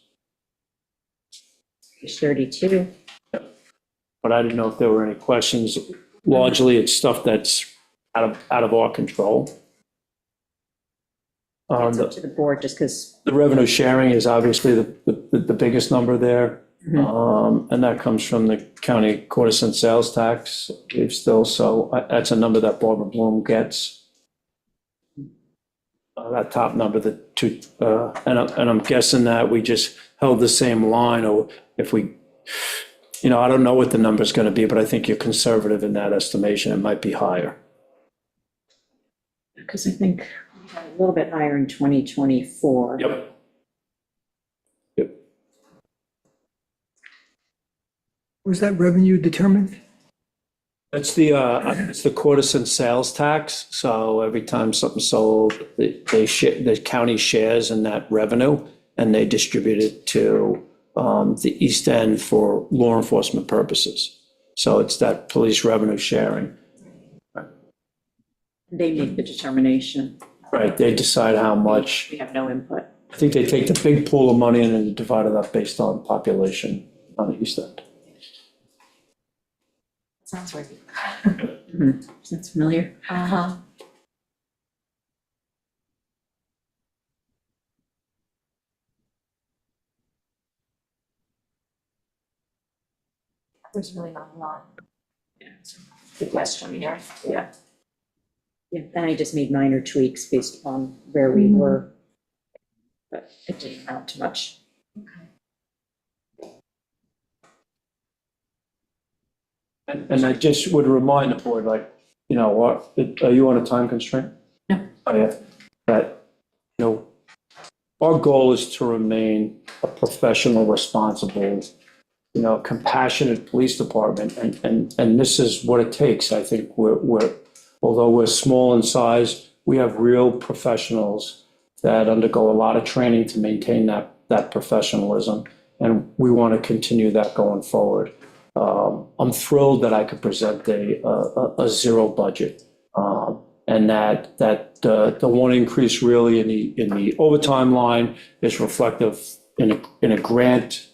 Page 32. But I didn't know if there were any questions. Largely, it's stuff that's out of our control. It's up to the board, just because. The revenue sharing is obviously the biggest number there. And that comes from the county courtesan sales tax, so that's a number that Barbara Bloom gets. That top number, and I'm guessing that we just held the same line, or if we, I don't know what the number's going to be, but I think you're conservative in that estimation. It might be higher. Because I think we got a little bit higher in 2024. Yep. Was that revenue determined? It's the courtesan sales tax. So every time something's sold, the county shares in that revenue, and they distribute it to the East End for law enforcement purposes. So it's that police revenue sharing. They make the determination. Right, they decide how much. We have no input. I think they take the big pool of money and then divide it up based on population on the East End. Sounds right. Sounds familiar. Uh-huh. There's really not a lot. Good question here. Yeah. Yeah, and I just made minor tweaks based upon where we were. But it didn't amount to much. And I just would remind the board, are you on a time constraint? No. Oh, yeah. That, our goal is to remain a professional, responsible, compassionate police department, and this is what it takes. I think although we're small in size, we have real professionals that undergo a lot of training to maintain that professionalism, and we want to continue that going forward. I'm thrilled that I could present a zero budget, and that the one increase really in the overtime line is reflective in a grant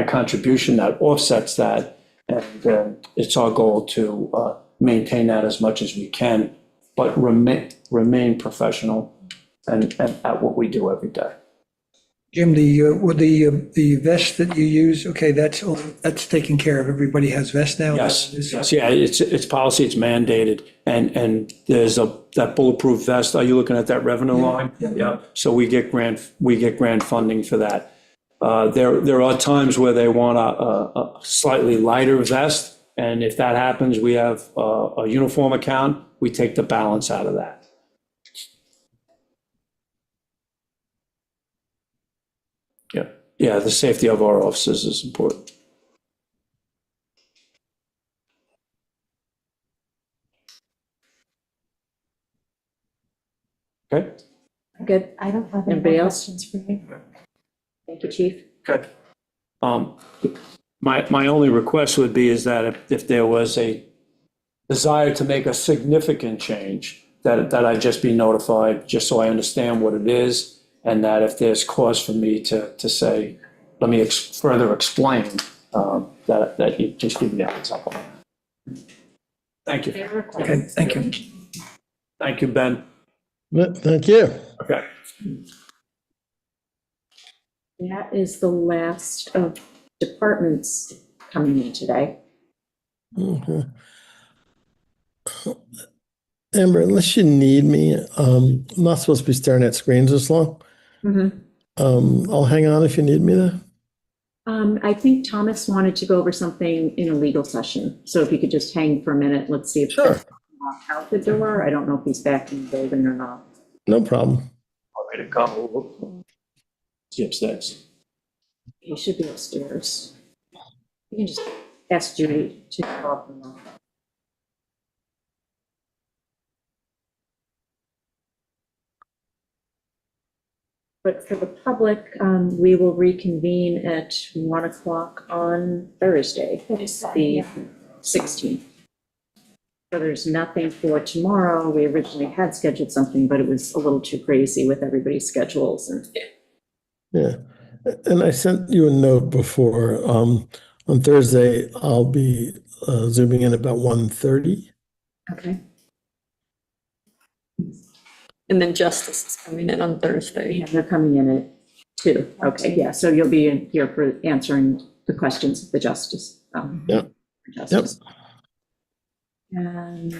contribution that offsets that, and it's our goal to maintain that as much as we can, but remain professional and at what we do every day. Jim, the vest that you use, okay, that's taken care of. Everybody has vests now? Yes, yeah, it's policy, it's mandated, and there's that bulletproof vest. Are you looking at that revenue line? Yeah. So we get grant funding for that. There are times where they want a slightly lighter vest, and if that happens, we have a uniform account. We take the balance out of that. Yeah, the safety of our officers is important. Okay? Good. I don't have any Anybody more else? questions for you. Thank you, Chief. Good. My only request would be is that if there was a desire to make a significant change, that I just be notified, just so I understand what it is, and that if there's cause for me to say, let me further explain, that you just give me that example. Thank you. Okay, thank you. Thank you, Ben. Thank you. Okay. That is the last of departments coming in today. Okay. Amber, unless you need me, I'm not supposed to be staring at screens this long. I'll hang on if you need me there. I think Thomas wanted to go over something in a legal session, so if you could just hang for a minute, let's see if Sure. he's out the door. I don't know if he's back in the building or not. No problem. All right, to come. See upstairs. He should be upstairs. You can just ask Judy to call him up. But for the public, we will reconvene at 1 o'clock on Thursday, the 16th. So there's nothing for tomorrow. We originally had scheduled something, but it was a little too crazy with everybody's schedules and. Yeah. And I sent you a note before. On Thursday, I'll be zooming in about 1:30. Okay. And then Justice is coming in on Thursday. Yeah, they're coming in at 2. Okay, yeah, so you'll be in here for answering the questions of the justice. Yep. Justice. And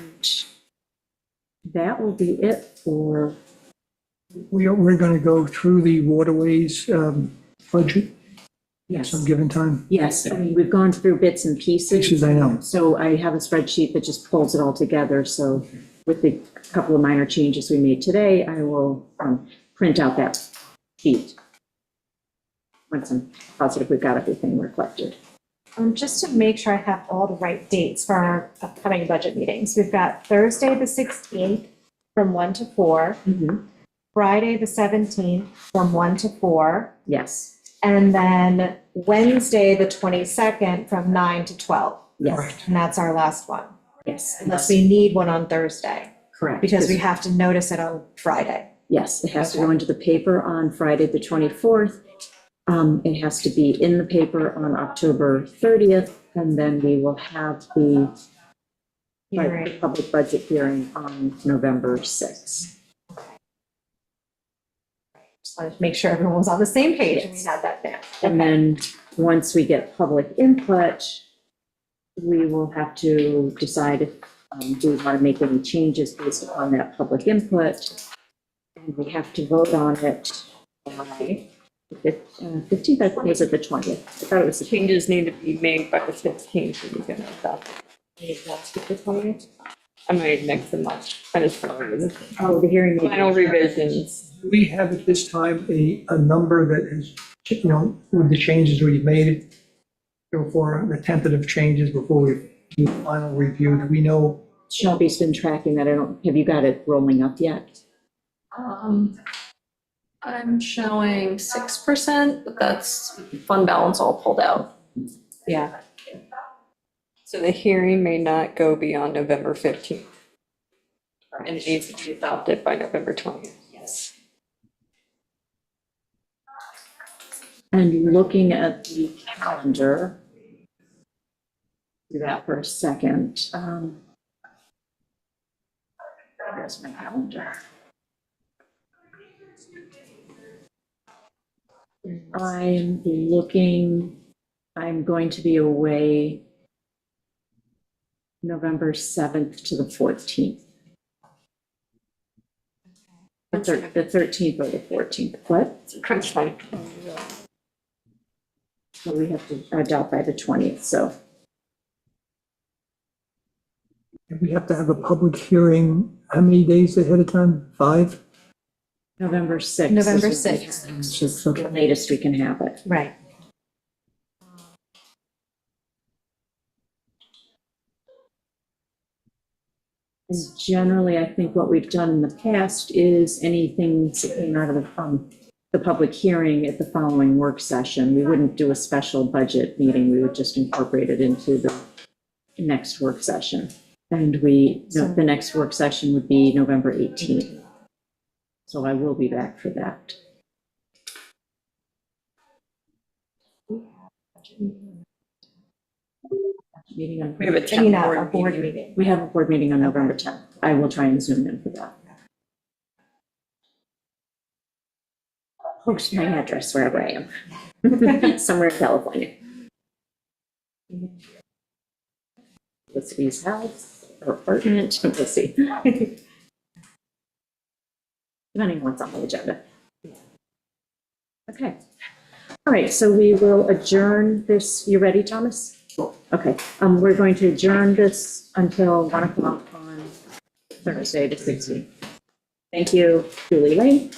that will be it for, We're going to go through the waterways budget yes. some given time. Yes, I mean, we've gone through bits and pieces. Pieces, I know. So I have a spreadsheet that just pulls it all together. So with the couple of minor changes we made today, I will print out that sheet once I'm positive we've got everything reflected. Just to make sure I have all the right dates for our upcoming budget meetings, we've got Thursday, the 16th, from 1 to 4, Friday, the 17th, from 1 to 4, Yes, and then Wednesday, the 22nd, from 9 to 12. yes, And that's our last one, yes. unless we need one on Thursday, Correct. because we have to notice it on Friday. Yes, it has to go into the paper on Friday, the 24th. It has to be in the paper on October 30th, and then we will have the Hearing. public budget hearing on November 6th. Just wanted to make sure everyone was on the same page and we had that down. And then, once we get public input, we will have to decide if, do we want to make any changes based upon that public input? And we have to vote on it by the 15th, I think, was it the 20th? I thought it was the Changes need to be made by the 15th, so you can adopt it. I might mix them up. I just started Oh, the hearing. may be- final revisions. Do we have at this time a number that is, with the changes we've made, for the tentative changes before we do the final review? Do we know? Shelby's been tracking that. Have you got it rolling up yet? I'm showing 6%, but that's fund balance all pulled out. Yeah. So the hearing may not go beyond November 15th. And it needs to be adopted by November 20th. Yes. And looking at the calendar, do that for a second. Where's my calendar? I'm going to be away November 7th to the 14th. The 13th or the 14th, what? Crunch time. So we have to adopt by the 20th, so. We have to have a public hearing, how many days ahead of time? 5? November 6th. November is when we 6th. have, which is the latest we can have it. Right. And generally, I think what we've done in the past is anything that came out of the public hearing at the following work session. We wouldn't do a special budget meeting. We would just incorporate it into the next work session. And the next work session would be November 18th. So I will be back for that. Meeting on. We have a I mean, 10 a board meeting. We have a board meeting on November 10th. I will try and zoom in for that. Post my address wherever I am, somewhere in California. Felicity's house or apartment, we'll see. Depending on what's on the agenda. Okay. All right, so we will adjourn this. You ready, Thomas? Okay, we're going to adjourn this until 1 o'clock on Thursday, the 16th. Thank you, Julie Lane.